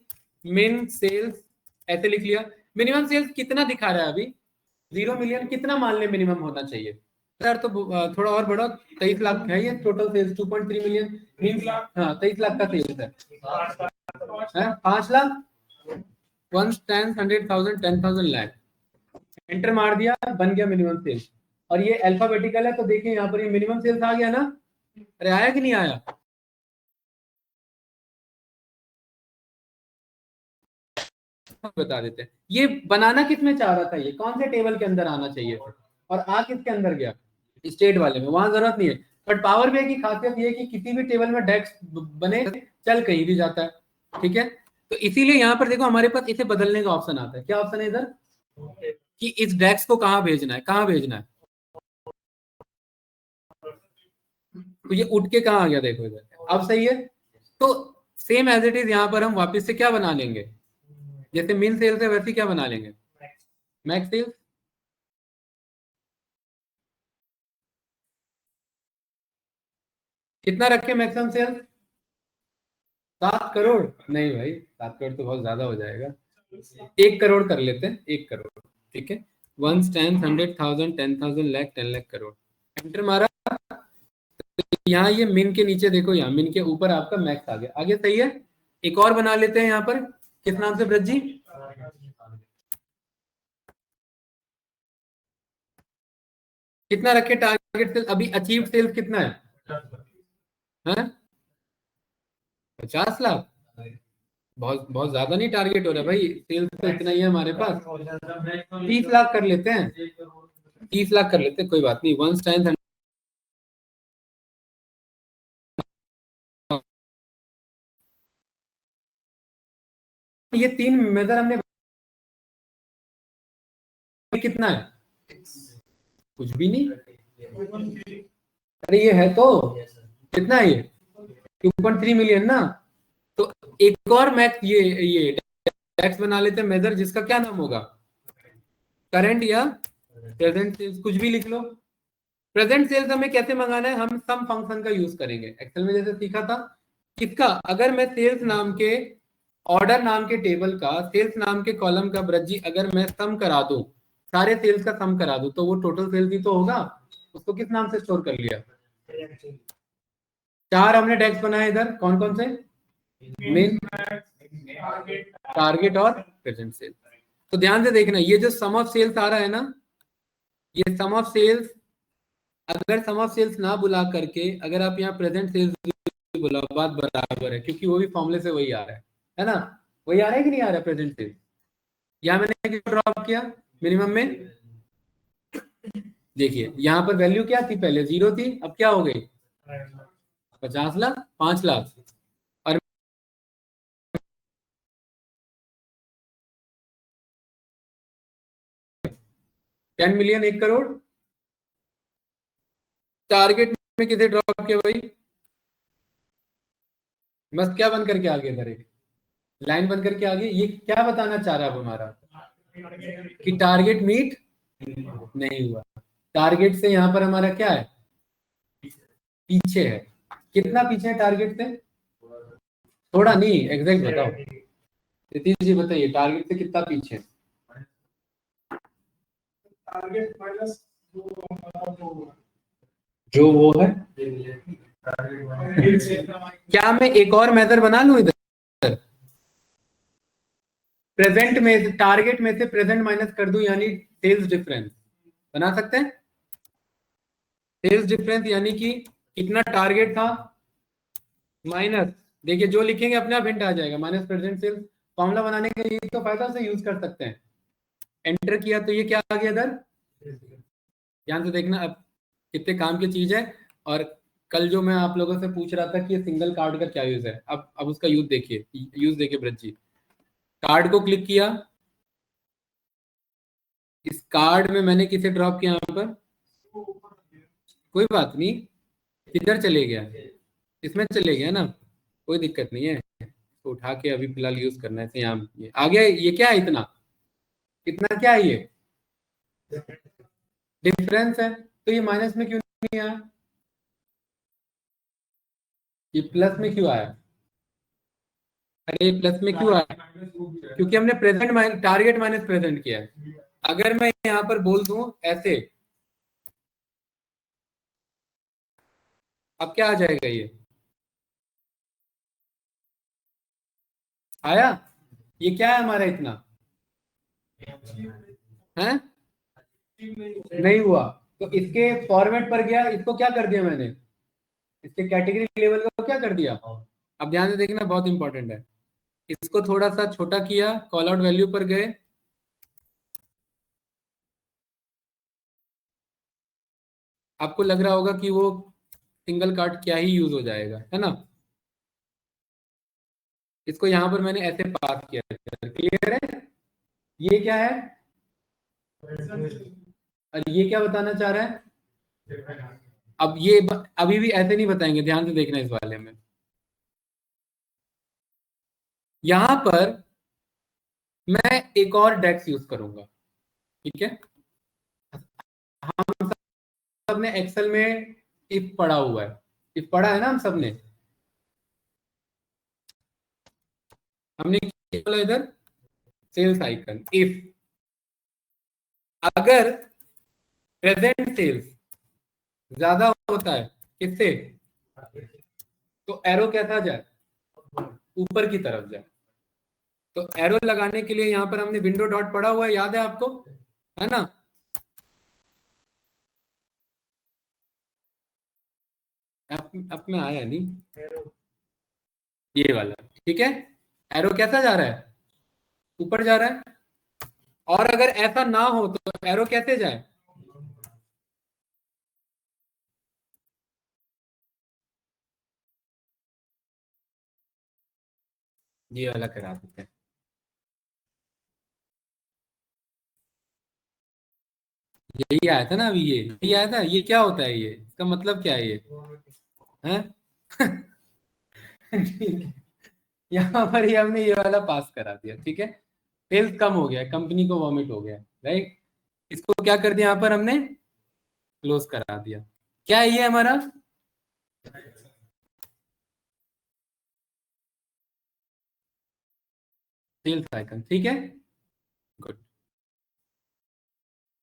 मिन सेल्स ऐसे लिख लिया। मिनिमम सेल्स कितना दिखा रहा है अभी? 0 मिलियन। कितना मान ले मिनिमम होना चाहिए सर? तो थोड़ा और बढ़ो, 23 लाख है ये टोटल सेल्स, 2.3 मिलियन मीन। हाँ 23 लाख का सेल्स है। 5 लाख, 1 10 100,000 10,000 लाख, एंटर मार दिया, बन गया मिनिमम सेल्स। और ये अल्फाबेटिकल है, तो देखिए यहाँ पर ये मिनिमम सेल्स आ गया ना, अरे आया कि नहीं आया? बता देते हैं ये बनाना किस में चाह रहा था, ये कौन से टेबल के अंदर आना चाहिए था, और आ किसके अंदर गया, स्टेट वाले में, वहां जरूरत नहीं है। बट पावर बीआई की खासियत ये है कि किसी भी टेबल में डेक्स बने, चल कहीं भी जाता है, ठीक है। तो इसीलिए यहाँ पर देखो हमारे पास इसे बदलने का ऑप्शन आता है। क्या ऑप्शन है इधर, कि इस डेक्स को कहाँ भेजना है, कहाँ भेजना है। तो ये उठ के कहाँ आ गया, देखो इधर, अब सही है। तो सेम एज इट इज यहाँ पर हम वापस से क्या बना लेंगे, जैसे मिन सेल्स है वैसे क्या बना लेंगे, मैक्स सेल्स। कितना रखे मैक्सिमम सेल्स, 7 करोड़? नहीं भाई, 7 करोड़ तो बहुत ज्यादा हो जाएगा, 1 करोड़ कर लेते हैं, 1 करोड़, ठीक है। Ones, ten, 100,000, 10,000, lakh, 10 lakh crore, enter मारा। यहाँ ये मिन के नीचे देखो, यहाँ मिन के ऊपर आपका मैक्स आ गया, आगे सही है। एक और बना लेते हैं यहाँ पर, किस नाम से ब्रज जी, कितना रखे टारगेट सेल, अभी अचीव सेल्स कितना है 50 लाख? बहुत बहुत ज्यादा नहीं टारगेट हो रहा भाई, सेल्स तो इतना ही है हमारे पास, 30 लाख कर लेते हैं, 30 लाख कर लेते हैं, कोई बात नहीं। वन टाइम ये 3 मेजर हमने, कितना है, कुछ भी नहीं, अरे ये है तो, कितना है ये, 2.3 मिलियन ना। तो एक और मैक्स, ये टैक्स बना लेते हैं मेजर, जिसका क्या नाम होगा, करंट या प्रेजेंट सेल्स, कुछ भी लिख लो। प्रेजेंट सेल्स हमें कैसे मंगाना है, हम सम फंक्शन का यूज करेंगे, एक्सेल में जैसे सीखा था। किसका, अगर मैं सेल्स नाम के, ऑर्डर नाम के टेबल का, सेल्स नाम के कॉलम का ब्रजी, अगर मैं सम करा दूं, सारे सेल्स का सम करा दूं, तो वो टोटल सेल्स ही तो होगा। उसको किस नाम से स्टोर कर लिया, 4 हमने टैक्स बनाए इधर, कौन कौन से, मेन, टारगेट और प्रेजेंट सेल्स। तो ध्यान से देखना, ये जो सम ऑफ सेल्स आ रहा है ना, ये सम ऑफ सेल्स, अगर सम ऑफ सेल्स ना बुला करके अगर आप यहाँ प्रेजेंट सेल्स बुला, बात बराबर है, क्योंकि वो भी फॉर्मूले से वही आ रहा है ना, वही आ रहा है कि नहीं आ रहा है प्रेजेंट सेल्स। यहाँ मैंने ड्रॉप किया मिनिमम में, देखिए यहाँ पर वैल्यू क्या थी, पहले 0 थी, अब क्या हो गई, 50 लाख, 5 लाख, और 10 मिलियन, 1 करोड़। टारगेट में किसे ड्रॉप किया भाई, बस क्या बन करके आ गया इधर, एक लाइन बन करके आ गई। ये क्या बताना चाह रहा है अब हमारा, कि टारगेट मीट नहीं हुआ। टारगेट से यहाँ पर हमारा क्या है, पीछे है। कितना पीछे है टारगेट से, थोड़ा नहीं, एग्जैक्ट बताओ, नीतीश जी बताइए, टारगेट से कितना पीछे है, टारगेट माइनस जो वो है। क्या मैं एक और मेथड बना लूं इधर, प्रेजेंट में, टारगेट में से प्रेजेंट माइनस कर दूं, यानी सेल्स डिफरेंस बना सकते हैं। सेल्स डिफरेंस यानी कि कितना टारगेट था, माइनस, देखिए जो लिखेंगे अपने आप हिंट आ जाएगा, माइनस प्रेजेंट सेल्स। फॉर्मूला बनाने के लिए तो फायदा से यूज कर सकते हैं। एंटर किया तो ये क्या आ गया इधर, ध्यान से देखना अब, कितने काम की चीज है। और कल जो मैं आप लोगों से पूछ रहा था कि ये सिंगल कार्ड का क्या यूज है, अब उसका यूज देखिए, यूज देखिए ब्रज जी। कार्ड को क्लिक किया, इस कार्ड में मैंने किसे ड्रॉप किया, यहाँ पर कोई बात नहीं, किधर चले गया, इसमें चले गया ना, कोई दिक्कत नहीं है, तो उठा के अभी फिलहाल यूज करना है, ऐसे यहाँ ये आ गया। ये क्या है, इतना इतना क्या है, ये डिफरेंस है, तो ये माइनस में क्यों नहीं आया, ये प्लस में क्यों आया, अरे प्लस में क्यों आया, क्योंकि हमने प्रेजेंट टारगेट माइनस प्रेजेंट किया है। अगर मैं यहाँ पर बोल दूं ऐसे, अब क्या आ जाएगा, ये आया, ये क्या है हमारा इतना है, नहीं हुआ, तो इसके फॉर्मेट पर गया, इसको क्या कर दिया मैंने, इसके कैटेगरी लेवल को क्या कर दिया। अब ध्यान से देखना, बहुत इंपॉर्टेंट है। इसको थोड़ा सा छोटा किया, कॉल आउट वैल्यू पर गए, आपको लग रहा होगा कि वो सिंगल कार्ड क्या ही यूज हो जाएगा, है ना। इसको यहां पर मैंने ऐसे पास किया, क्लियर है। ये क्या है, और ये क्या बताना चाह रहा है। अब ये अभी भी ऐसे नहीं बताएंगे, ध्यान से देखना इस वाले में। यहां पर मैं एक और डेक्स यूज करूंगा, ठीक है। हम सबने एक्सेल में इफ पढ़ा हुआ है, इफ पढ़ा है ना हम सबने। हमने क्या बोला इधर, सेल्स आइकन इफ, अगर प्रेजेंट सेल्स ज्यादा होता है किससे, तो एरो कैसा जाए, ऊपर की तरफ जाए। तो एरो लगाने के लिए यहां पर हमने विंडो डॉट पढ़ा हुआ है, याद है आपको, है ना। अब में आया नहीं, ये वाला, ठीक है। एरो कैसा जा रहा है, ऊपर जा रहा है। और अगर ऐसा ना हो तो एरो कैसे जाए, ये वाला करा देते हैं। यही आया था ना अभी, ये यही आया था। ये क्या होता है, ये इसका मतलब क्या है ये, है यहाँ पर ही हमने ये वाला पास करा दिया, ठीक है। सेल्स कम हो गया, कंपनी को वॉमिट हो गया, राइट। इसको क्या कर दिया, यहाँ पर हमने क्लोज करा दिया। क्या है ये हमारा, सेल्स आइकन, ठीक है। गुड।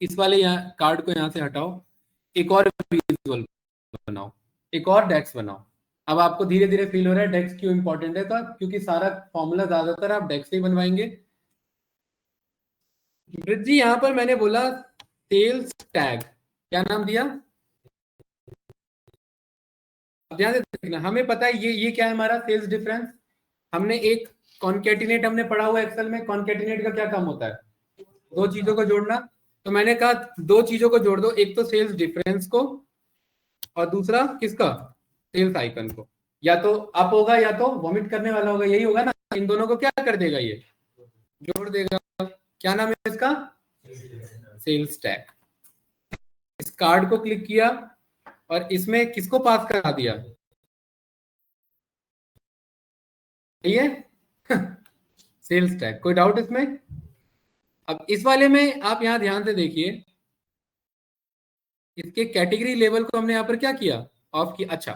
इस वाले यहाँ कार्ड को यहाँ से हटाओ, एक और विजुअल बनाओ, एक और डेक्स बनाओ। अब आपको धीरे धीरे फील हो रहा है डेक्स क्यों इंपॉर्टेंट है, तो क्योंकि सारा फॉर्मूला ज्यादातर आप डेक्स से ही बनवाएंगे। जी यहाँ पर मैंने बोला सेल्स टैग, क्या नाम दिया, ध्यान से देखना। हमें पता है ये क्या है हमारा सेल्स डिफरेंस। हमने एक कॉन्केटिनेट हमने पढ़ा हुआ एक्सेल में, कॉन्केटिनेट का क्या काम होता है, दो चीजों को जोड़ना। तो मैंने कहा दो चीजों को जोड़ दो, एक तो सेल्स डिफरेंस को और दूसरा किसका, सेल्स आइकन को। या तो अप होगा या तो वॉमिट करने वाला होगा, यही होगा ना। इन दोनों को क्या कर देगा, ये जोड़ देगा। क्या नाम है इसका, सेल्स टैग। इस कार्ड को क्लिक किया और इसमें किसको पास करा दिया, ये सेल्स टैग। कोई डाउट इसमें। अब इस वाले में आप यहां ध्यान से देखिए, इसके कैटेगरी लेवल को हमने यहां पर क्या किया, ऑफ किया। अच्छा,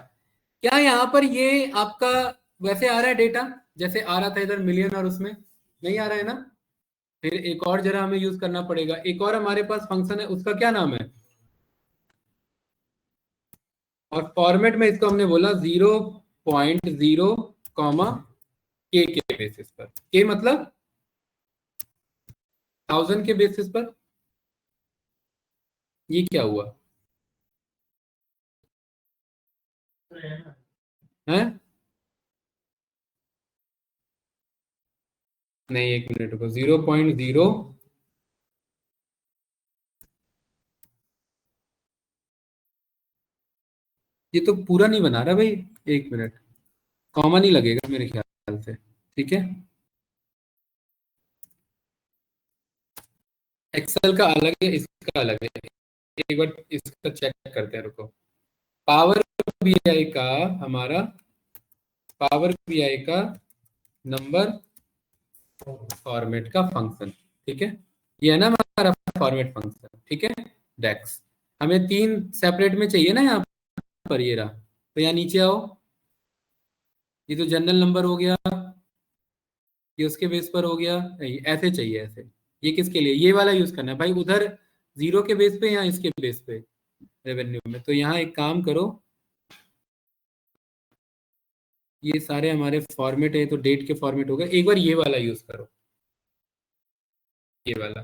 क्या यहाँ पर ये आपका वैसे आ रहा है डेटा, जैसे आ रहा था इधर मिलियन, और उसमें नहीं आ रहा है ना। फिर एक और जरा हमें यूज करना पड़ेगा, एक और हमारे पास फंक्शन है, उसका क्या नाम है, और फॉर्मेट में इसको हमने बोला 0.0 कॉमा के बेसिस पर, के मतलब 1000 के बेसिस पर। ये क्या हुआ है, नहीं एक मिनट को, 0.0, ये तो पूरा नहीं बना रहा भाई, एक मिनट, कॉमा नहीं लगेगा मेरे ख्याल से, ठीक है। एक्सेल का अलग है, इसका अलग है, एक बार इसका चेक करते हैं, रुको। पावर बीआई का हमारा, पावर बीआई का नंबर फॉर्मेट का फंक्शन, ठीक है। ये है ना हमारा फॉर्मेट फंक्शन, ठीक है। डेक्स हमें तीन सेपरेट में चाहिए ना यहाँ पर, ये रहा। तो यहाँ नीचे आओ, ये तो जनरल नंबर हो गया, ये उसके बेस पर हो गया, नहीं, ऐसे चाहिए ऐसे। ये किसके लिए, ये वाला यूज करना है भाई, उधर जीरो के बेस पे या इसके बेस पे रेवेन्यू में। तो यहाँ एक काम करो, ये सारे हमारे फॉर्मेट है, तो डेट के फॉर्मेट हो गए, एक बार ये वाला यूज करो, ये वाला।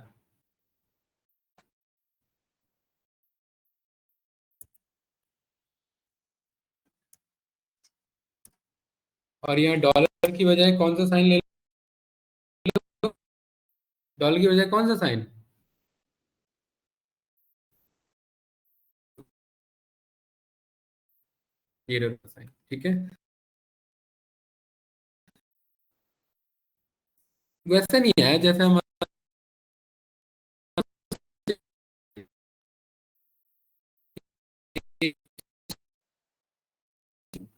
और यहाँ डॉलर की बजाय कौन सा साइन ले लो? डॉलर की बजाय कौन सा साइन? जीरो का साइन, ठीक है। वैसे नहीं है जैसे हम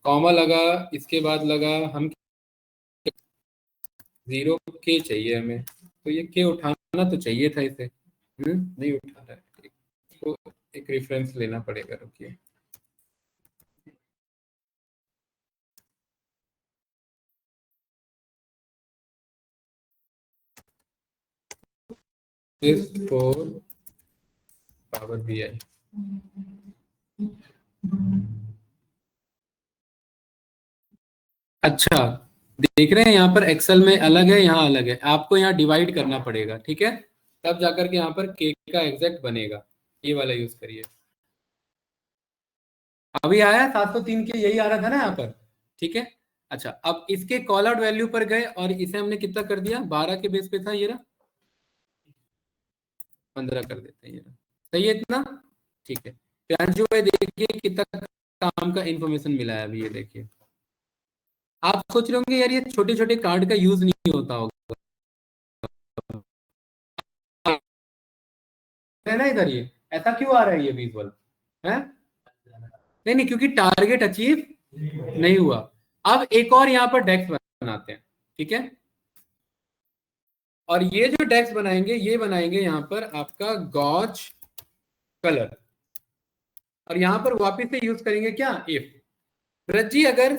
कॉमा लगा, इसके बाद लगा हम जीरो के चाहिए हमें, तो ये के उठाना तो चाहिए था इसे। नहीं उठा रहा है, तो एक रेफरेंस लेना पड़ेगा, रुकिए। This for power BI. अच्छा, देख रहे हैं यहाँ पर एक्सेल में अलग है, यहाँ अलग है, आपको यहाँ डिवाइड करना पड़ेगा, ठीक है, तब जाकर के यहाँ पर के का एग्जैक्ट बनेगा। ये वाला यूज करिए। अभी आया 703 के, यही आ रहा था ना यहाँ पर, ठीक है। अच्छा, अब इसके कॉल आउट वैल्यू पर गए और इसे हमने कितना कर दिया, 12 के बेस पे था ये रहा, 15 कर देते हैं ये रहा। सही है इतना, ठीक है। प्रियांशु भाई देखिए कितना काम का इंफॉर्मेशन मिला है अभी, ये देखिए। आप सोच रहे होंगे यार ये छोटे छोटे कार्ड का यूज नहीं होता होगा, है ना इधर, ये ऐसा क्यों आ रहा है ये विजुअल है? नहीं नहीं, क्योंकि टारगेट अचीव नहीं हुआ। अब एक और यहाँ पर डेक्स बनाते हैं, ठीक है। और ये जो डेक्स बनाएंगे, ये बनाएंगे यहाँ पर आपका गॉज कलर, और यहाँ पर वापस से यूज करेंगे क्या, इफ रज्जी अगर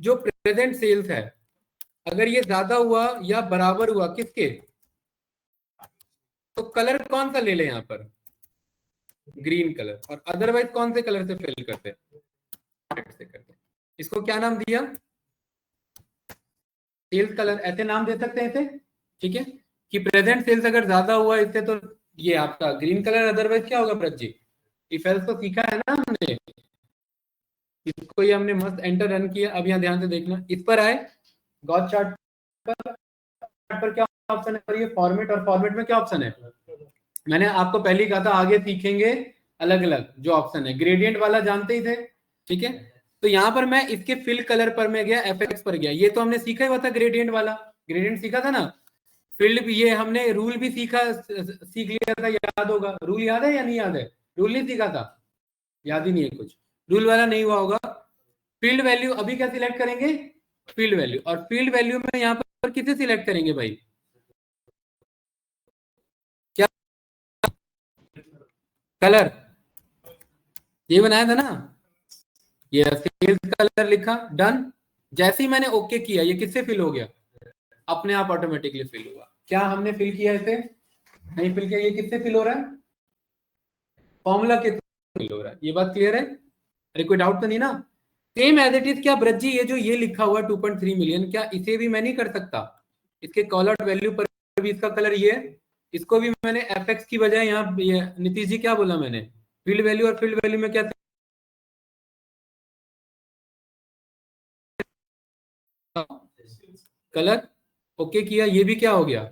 जो प्रेजेंट सेल्स है, अगर ये ज्यादा हुआ या बराबर हुआ किसके, तो कलर कौन सा ले ले यहाँ पर, ग्रीन कलर, और अदरवाइज कौन से कलर से फिल करते हैं, रेड से करते हैं। इसको क्या नाम दिया, सेल्स कलर, ऐसे नाम दे सकते हैं इसे, ठीक है। कि प्रेजेंट सेल्स अगर ज्यादा हुआ इससे, तो ये आपका ग्रीन कलर, अदरवाइज क्या होगा ब्रज जी, इफ एल्स तो सीखा है ना हमने, इसको ये हमने मस्त एंटर रन किया। अब यहाँ ध्यान से देखना, इस पर आए गॉस चार्ट पर क्या ऑप्शन है, और ये फॉर्मेट, और फॉर्मेट में क्या ऑप्शन है, मैंने आपको पहले ही कहा था आगे सीखेंगे अलग अलग जो ऑप्शन है, ग्रेडियंट वाला जानते ही थे, ठीक है। तो यहाँ पर मैं इसके फिल कलर पर मैं गया, एफएक्स पर गया, ये तो हमने सीखा ही हुआ था, ग्रेडियंट वाला, ग्रेडियंट सीखा था ना। फील्ड भी, ये हमने रूल भी सीखा, सीख लिया था, याद होगा, रूल याद है या नहीं याद है, रूल नहीं सीखा था, याद ही नहीं है कुछ, रूल वाला नहीं हुआ होगा। फील्ड वैल्यू अभी क्या सिलेक्ट करेंगे, फील्ड वैल्यू, और फील्ड वैल्यू में यहाँ पर किसे सिलेक्ट करेंगे भाई, क्या कलर, ये बनाया था ना, ये सेल्स कलर लिखा, डन। जैसे ही मैंने ओके किया, ये किससे फिल हो गया, अपने आप ऑटोमेटिकली फिल हुआ। क्या हमने फिल किया इसे, नहीं फिल किया, ये किससे फिल हो रहा है, फॉर्मूला के फिल हो रहा है। ये बात क्लियर है, अरे कोई डाउट तो नहीं ना। सेम एज इट इज, क्या ब्रजी ये जो ये लिखा हुआ 2.3 मिलियन, क्या इसे भी मैं नहीं कर सकता, इसके कॉल आउट वैल्यू पर भी इसका कलर ये है, इसको भी मैंने एफ एक्स की बजाय यहाँ, नीतीश जी क्या बोला मैंने, फील्ड वैल्यू, और फील्ड वैल्यू में क्या कलर, ओके किया, ये भी क्या हो गया,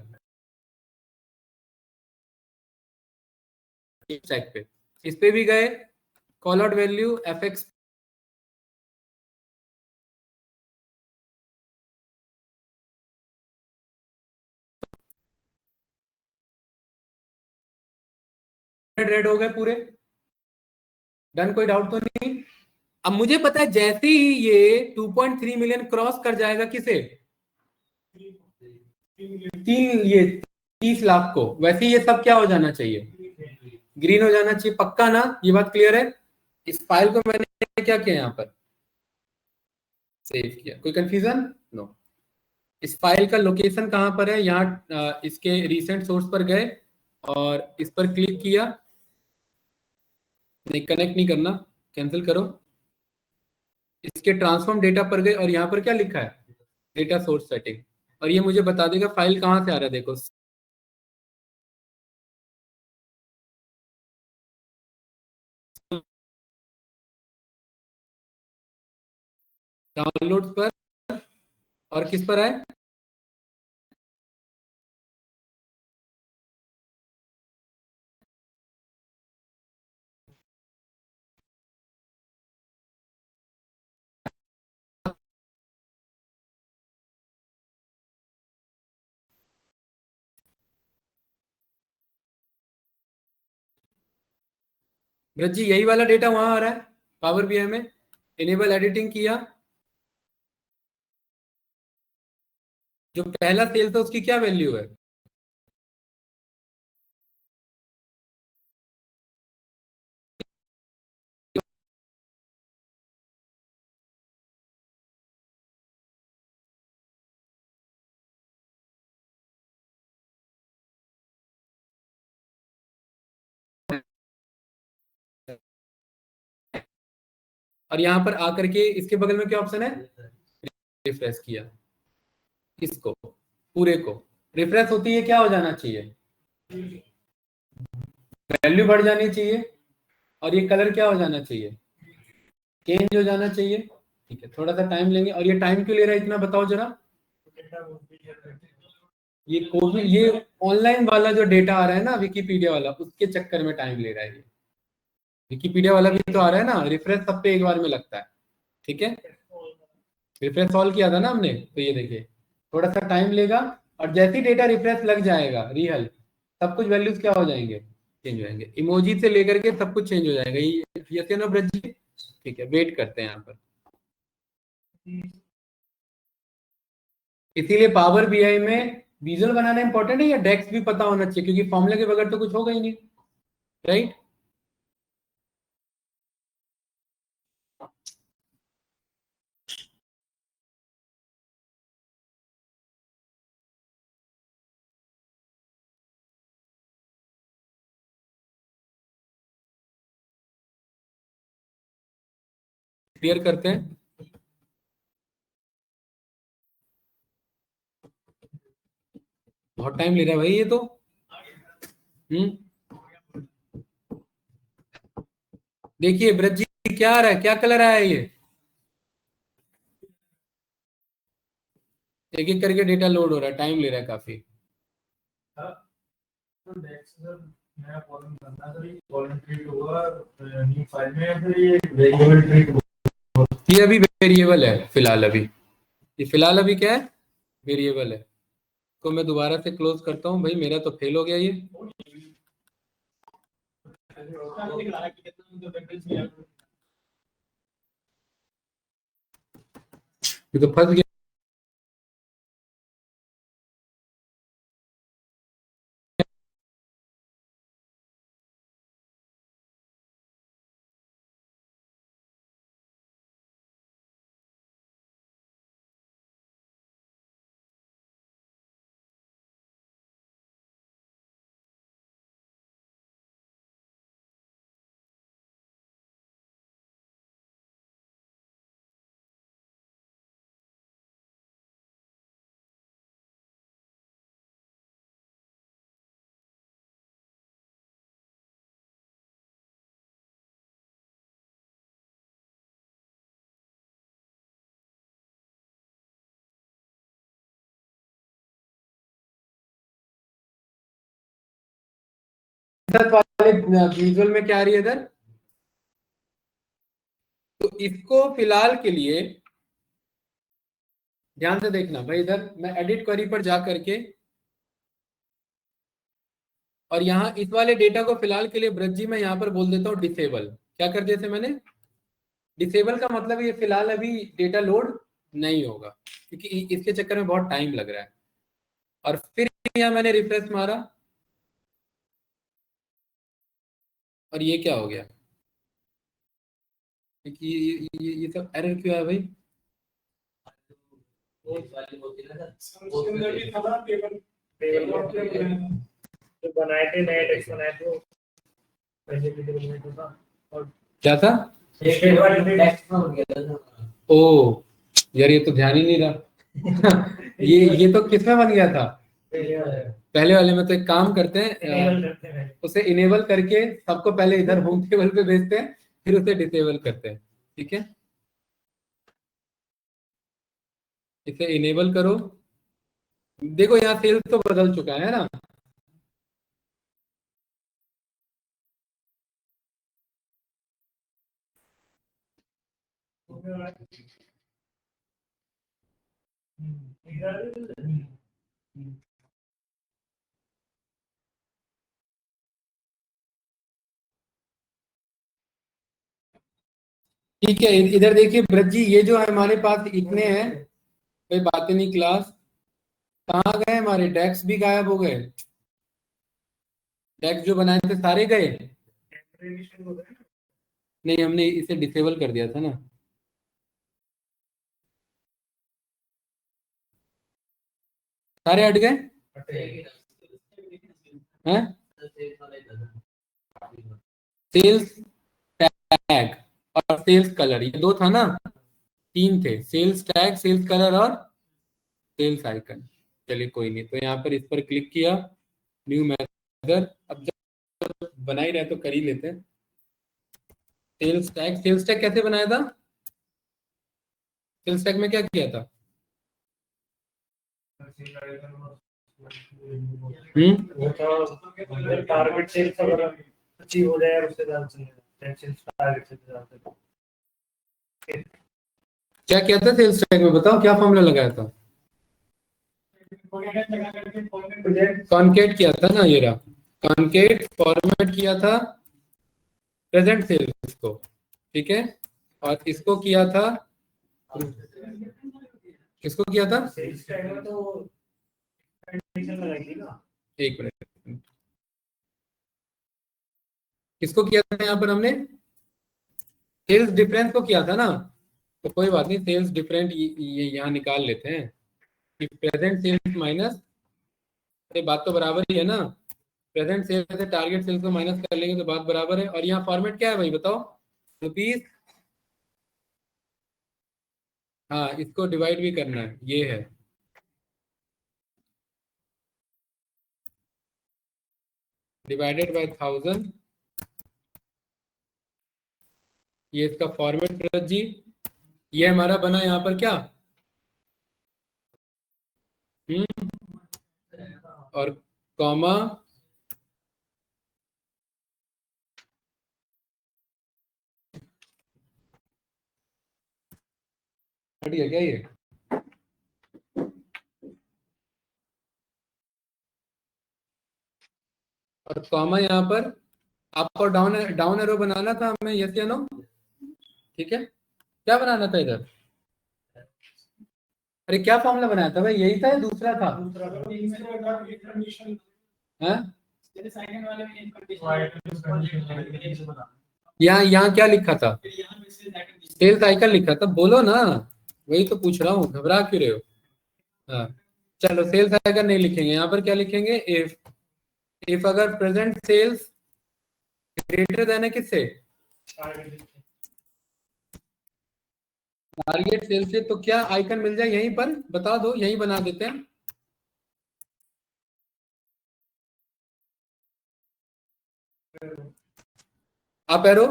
चेक पे, इस पे भी गए, call out value F x, red हो गए पूरे, डन, कोई डाउट तो नहीं। अब मुझे पता है जैसे ही ये 2.3 मिलियन क्रॉस कर जाएगा किसे, तीन, ये 30 लाख को, वैसे ये सब क्या हो जाना चाहिए, ग्रीन हो जाना चाहिए, पक्का ना, ये बात क्लियर है। इस फाइल को मैंने क्या किया यहाँ पर, सेव किया, कोई कंफ्यूजन नो। इस फाइल का लोकेशन कहाँ पर है, यहाँ इसके रिसेंट सोर्स पर गए और इस पर क्लिक किया, नहीं कनेक्ट नहीं करना, कैंसिल करो, इसके ट्रांसफॉर्म डेटा पर गए और यहाँ पर क्या लिखा है, डेटा सोर्स सेटिंग, और ये मुझे बता देगा फाइल कहाँ से आ रहा है, देखो डाउनलोड पर, और किस पर आए? ब्रज जी यही वाला डेटा वहां आ रहा है पावर बीआई में, इनेबल एडिटिंग किया, जो पहला सेल था उसकी क्या वैल्यू है? और यहाँ पर आकर के इसके बगल में क्या ऑप्शन है? रिफ्रेश किया इसको, पूरे को रिफ्रेश होती है, क्या हो जाना चाहिए? वैल्यू बढ़ जानी चाहिए, और ये कलर क्या हो जाना चाहिए? चेंज हो जाना चाहिए। ठीक है, थोड़ा सा टाइम लेंगे। और ये टाइम क्यों ले रहा है इतना, बताओ जरा। ये कोविड, ये ऑनलाइन वाला जो डेटा आ रहा है ना विकिपीडिया वाला, उसके चक्कर में टाइम ले रहा है ये। विकिपीडिया वाला भी तो आ रहा है ना, रिफ्रेश सब पे एक बार में लगता है। ठीक है, रिफ्रेश सॉल्व किया था ना हमने, तो ये देखिए थोड़ा सा टाइम लेगा, और जैसे ही डेटा रिफ्रेश लग जाएगा रियल, सब कुछ वैल्यूज क्या हो जाएंगे? चेंज हो जाएंगे, इमोजी से लेकर के सब कुछ चेंज हो जाएगा। ये यस या नो ब्रज जी? ठीक है, वेट करते हैं यहाँ पर। इसीलिए पावर बीआई में विजुअल बनाना इंपॉर्टेंट है, या डेक्स भी पता होना चाहिए, क्योंकि फॉर्मूला के बगैर तो कुछ होगा ही नहीं, राइट? क्लियर करते हैं। बहुत टाइम ले रहा है भाई ये तो। देखिए ब्रज जी क्या आ रहा है, क्या कलर आया है ये? एक एक करके डेटा लोड हो रहा है, टाइम ले रहा है काफी। ये अभी वेरिएबल है फिलहाल, अभी ये फिलहाल अभी क्या है? वेरिएबल है। तो मैं दोबारा से क्लोज करता हूँ भाई, मेरा तो फेल हो गया ये तो फंस गया। वाले विजुअल में क्या आ रही है इधर? तो इसको फिलहाल के लिए ध्यान से देखना भाई, इधर मैं एडिट क्वेरी पर जा करके, और यहाँ इस वाले डेटा को फिलहाल के लिए ब्रज जी मैं यहाँ पर बोल देता हूँ डिसेबल। क्या कर दिया थे मैंने? डिसेबल का मतलब ये फिलहाल अभी डेटा लोड नहीं होगा, क्योंकि इसके चक्कर में बहुत टाइम लग रहा है। और फिर यहाँ मैंने रिफ्रेश मारा, और ये क्या हो गया? ये सब एरर क्यों है भाई? बनाए थे नए टेक्स्ट बनाए थे पहले वीडियो था, और क्या था? ओ यार, ये तो ध्यान ही नहीं रहा। ये तो किसमें बन गया था? पहले वाले में। तो एक काम करते हैं, उसे इनेबल करके सबको पहले इधर होम टेबल पे भेजते हैं, फिर उसे डिसेबल करते हैं। ठीक है, इसे इनेबल करो। देखो यहाँ सेल्स तो बदल चुका है ना। ठीक है, इधर देखिए ब्रज जी, ये जो हमारे पास इतने हैं, कोई बात नहीं। क्लास कहाँ गए हमारे? टैक्स भी गायब हो गए। टैक्स जो बनाए थे सारे गए। नहीं, हमने इसे डिसेबल कर दिया था ना। सारे हट गए हैं। सेल्स टैग और सेल्स कलर, ये दो था ना, तीन थे। सेल्स टैग, सेल्स कलर और सेल्स आइकन। चलिए कोई नहीं, तो यहाँ पर इस पर क्लिक किया, न्यू मेथड। अब जब बना ही रहे तो कर ही लेते हैं। सेल्स टैग, सेल्स टैग कैसे बनाया था? सेल्स टैग में क्या किया था? वो तो टारगेट सेल्स अगर अचीव हो जाए उससे ज्यादा चलेगा, सेल्स टारगेट से ज्यादा। क्या किया था सेल्स टैग में? बताओ क्या फॉर्मूला लगाया था? कॉन्केट किया था ना, ये रहा कॉन्केट। फॉर्मेट किया था प्रेजेंट सेल्स को, ठीक है। और इसको किया था, किसको किया था? सेल्स टैग में तो कंडीशन लगाएगी ना। एक मिनट, किसको किया था यहाँ पर हमने? सेल्स डिफरेंस को किया था ना। तो कोई बात नहीं, सेल्स डिफरेंट ये यहाँ निकाल लेते हैं कि प्रेजेंट सेल्स माइनस, ये बात तो बराबर ही है ना। प्रेजेंट सेल्स से टारगेट सेल्स को माइनस कर लेंगे तो बात बराबर है। और यहाँ फॉर्मेट क्या है भाई बताओ? रुपीज, हाँ इसको डिवाइड भी करना है, ये है। डिवाइडेड बाय 1000, ये इसका फॉर्मेट प्रदत्त जी। ये हमारा बना यहाँ पर क्या, और कॉमा, हट गया क्या ये? और कॉमा यहाँ पर आपको डाउन डाउन एरो बनाना था हमें, यस या नो? ठीक है, क्या बनाना था इधर? अरे क्या फॉर्मूला बनाया था भाई? यही था या दूसरा था? हाँ? यहाँ क्या लिखा था? सेल्स आइकन लिखा था, बोलो ना। वही तो पूछ रहा हूँ, घबरा क्यों रहे हो? हाँ, चलो सेल्स आइकन नहीं लिखेंगे, यहाँ पर क्या लिखेंगे? इफ, इफ अगर प्रेजेंट सेल्स ग्रेटर देन है किससे? टारगेट सेल से। तो क्या आइकन मिल जाए यहीं पर? बता दो, यहीं बना देते हैं। अप एरो,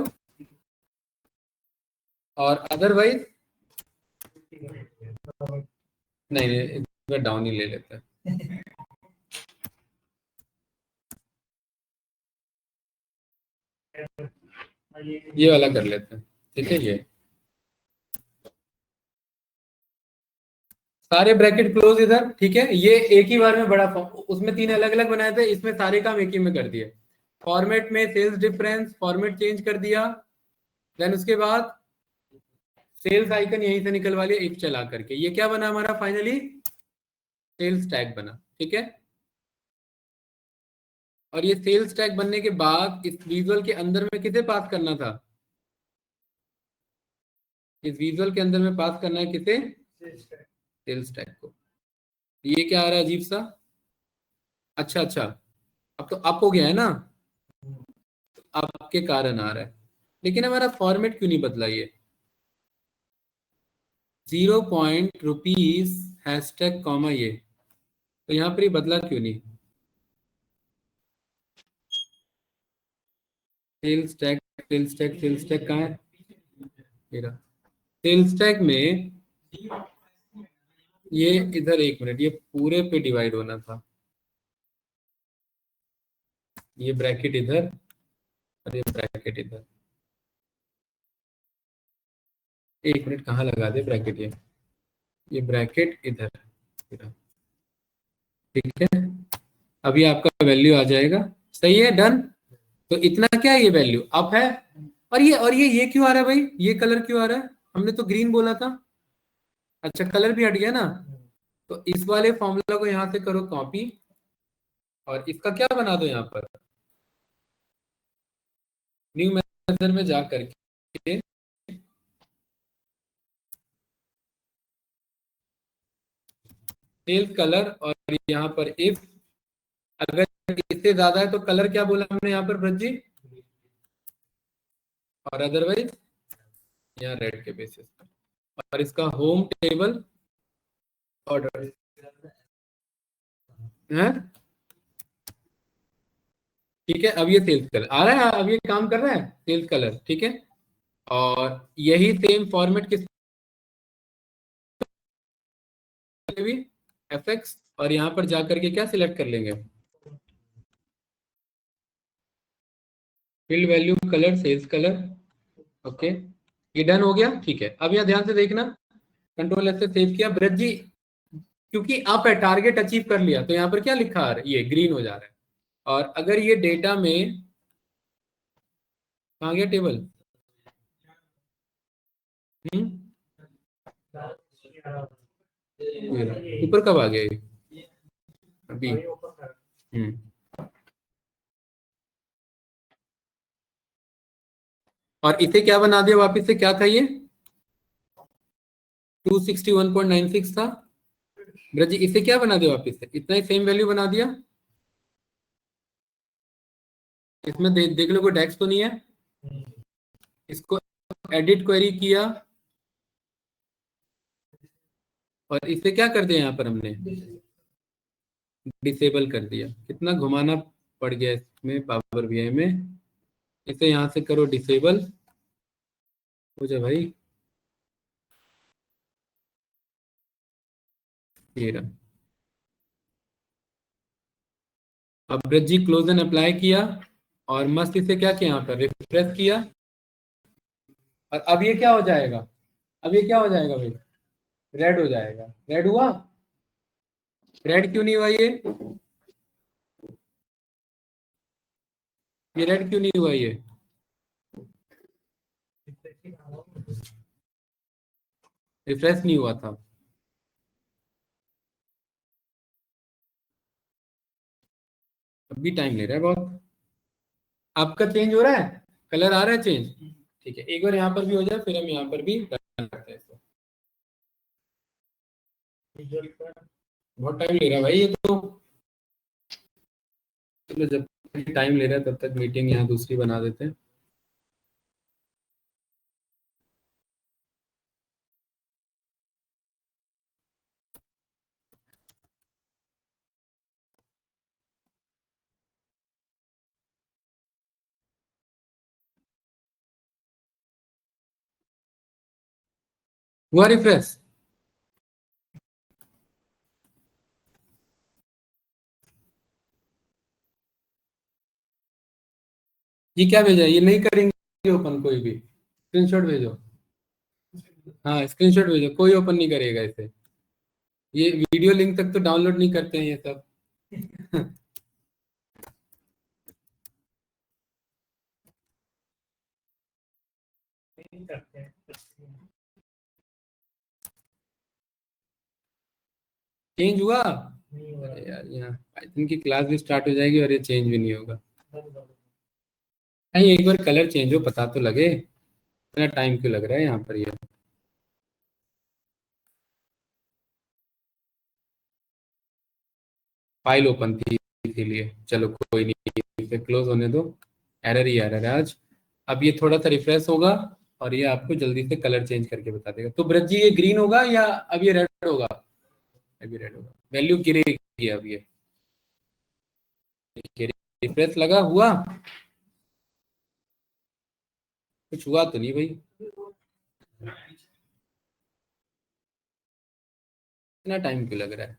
और अदरवाइज नहीं, डाउन ही ले लेते हैं। ये वाला कर लेते हैं, ठीक है। ये सारे ब्रैकेट क्लोज इधर, ठीक है। ये एक ही बार में बड़ा उसमें तीन अलग अलग बनाए थे, इसमें सारे काम एक ही में कर दिए। फॉर्मेट में सेल्स डिफरेंस, फॉर्मेट चेंज कर दिया। देन उसके बाद सेल्स आइकन यहीं से निकलवा लिया इफ चला करके। ये क्या बना हमारा फाइनली? सेल्स टैग बना, ठीक है। और ये सेल्स टैग बनने के बाद इस विजुअल के अंदर में किसे पास करना था? इस विजुअल के अंदर में पास करना है किसे? सेल्स टैग को। ये क्या आ रहा है अजीब सा? अच्छा अच्छा, अब तो अप हो गया है ना, आपके कारण आ रहा है। लेकिन हमारा फॉर्मेट क्यों नहीं बदला? ये 0 रुपीज हैशटैग कॉमा, ये तो यहाँ पर ही बदला क्यों नहीं? Sales tag, sales tag, sales tag कहाँ है मेरा? सेल्स टैग में ये इधर 1 मिनट, ये पूरे पे डिवाइड होना था, ये ब्रैकेट इधर और ये ब्रैकेट इधर। 1 मिनट कहाँ लगा दे ब्रैकेट, ये ब्रैकेट इधर, ठीक है। अभी आपका वैल्यू आ जाएगा, सही है, डन। तो इतना क्या है, ये वैल्यू अप है। और ये क्यों आ रहा है भाई, ये कलर क्यों आ रहा है, हमने तो ग्रीन बोला था। अच्छा कलर भी हट गया ना, तो इस वाले फॉर्मूला को यहां से करो कॉपी, और इसका क्या बना दो यहाँ पर, न्यू मेथड में जा करके सेल्फ कलर, और यहाँ पर इफ अगर इससे ज्यादा है तो कलर क्या बोला हमने यहाँ पर ब्रज जी, और अदरवाइज यहाँ रेड के बेसिस पर, और इसका होम टेबल ऑर्डर है, ठीक है। अब ये सेल्स कलर आ रहा है, अब ये काम कर रहा है सेल्स कलर, ठीक है। और यही सेम फॉर्मेट किस भी, एफएक्स, और यहाँ पर जाकर के क्या सिलेक्ट कर लेंगे, field value colour sales colour, okay. ये डन हो गया, ठीक है। अब यहाँ ध्यान से देखना, कंट्रोल एस से सेव किया ब्रज जी, क्योंकि आप है टारगेट अचीव कर लिया, तो यहाँ पर क्या लिखा आ रहा है, ये ग्रीन हो जा रहा है। और अगर ये डेटा में, कहाँ गया टेबल, ऊपर कब आ गया ये, अभी, और इसे क्या बना दिया वापिस से, क्या था ये 261.96 था ब्रज जी, इसे क्या बना दिया वापिस से, इतना ही सेम वैल्यू बना दिया। इसमें देख लो कोई टैक्स तो नहीं है, इसको एडिट क्वेरी किया, और इसे क्या कर दिया यहाँ पर हमने, डिसेबल कर दिया। कितना घुमाना पड़ गया इसमें पावर बीआई में, इसे यहाँ से करो डिसेबल हो जाए भाई, ये रहा। अब ब्रज जी क्लोज एंड अप्लाई किया, और मस्त इसे क्या किया, यहाँ पर रिफ्रेश किया, और अब ये क्या हो जाएगा, अब ये क्या हो जाएगा भाई, रेड हो जाएगा। रेड हुआ, रेड क्यों नहीं हुआ ये रेड क्यों नहीं हुआ, ये रिफ्रेश नहीं हुआ था। अभी टाइम ले रहा है बहुत। आपका चेंज हो रहा है, कलर आ रहा है चेंज, ठीक है। एक बार यहाँ पर भी हो जाए, फिर हम यहाँ पर भी करते हैं इसको। बहुत टाइम ले रहा है भाई ये तो, चलो जब टाइम ले रहा है तब तक मीटिंग यहाँ दूसरी बना देते हैं। हुआ रिफ्रेश, ये क्या भेजा, ये नहीं करेंगे ओपन कोई भी, स्क्रीनशॉट भेजो, हाँ स्क्रीनशॉट भेजो, कोई ओपन नहीं करेगा इसे, ये वीडियो लिंक तक तो डाउनलोड नहीं करते हैं ये सब। चेंज हुआ, अरे यार यहाँ पाइथन की क्लास भी स्टार्ट हो जाएगी और ये चेंज भी नहीं होगा। नहीं एक बार कलर चेंज हो पता तो लगे, इतना टाइम क्यों लग रहा है यहाँ पर ये। फाइल ओपन थी इसीलिए, चलो कोई नहीं, इसे क्लोज होने दो, एरर ही एरर है आज। अब ये थोड़ा सा रिफ्रेश होगा, और ये आपको जल्दी से कलर चेंज करके बता देगा। तो ब्रज जी ये ग्रीन होगा या अब ये रेड होगा, अभी रेड होगा, वैल्यू गिरेगी अब ये, रिफ्रेश लगा हुआ, कुछ हुआ तो नहीं भाई। इतना टाइम क्यों लग रहा है?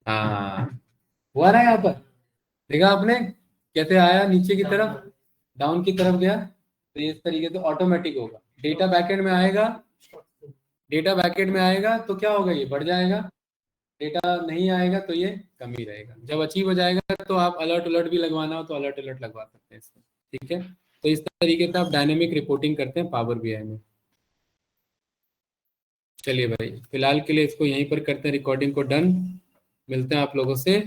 हाँ, हुआ ना यहाँ पर, देखा आपने कैसे आया नीचे की तरफ, डाउन की तरफ गया, तो ये इस तरीके से ऑटोमेटिक होगा। डेटा बैकएंड में आएगा, डेटा बैकएंड में आएगा तो क्या होगा, ये बढ़ जाएगा, डेटा नहीं आएगा तो ये कम ही रहेगा। जब अचीव हो जाएगा तो आप अलर्ट अलर्ट भी लगवाना हो तो अलर्ट अलर्ट लगवा सकते हैं इसमें, ठीक है। तो इस तरीके से आप डायनेमिक रिपोर्टिंग करते हैं पावर बीआई में। चलिए भाई, फिलहाल के लिए इसको यहीं पर करते हैं, रिकॉर्डिंग को डन। मिलते हैं आप लोगों से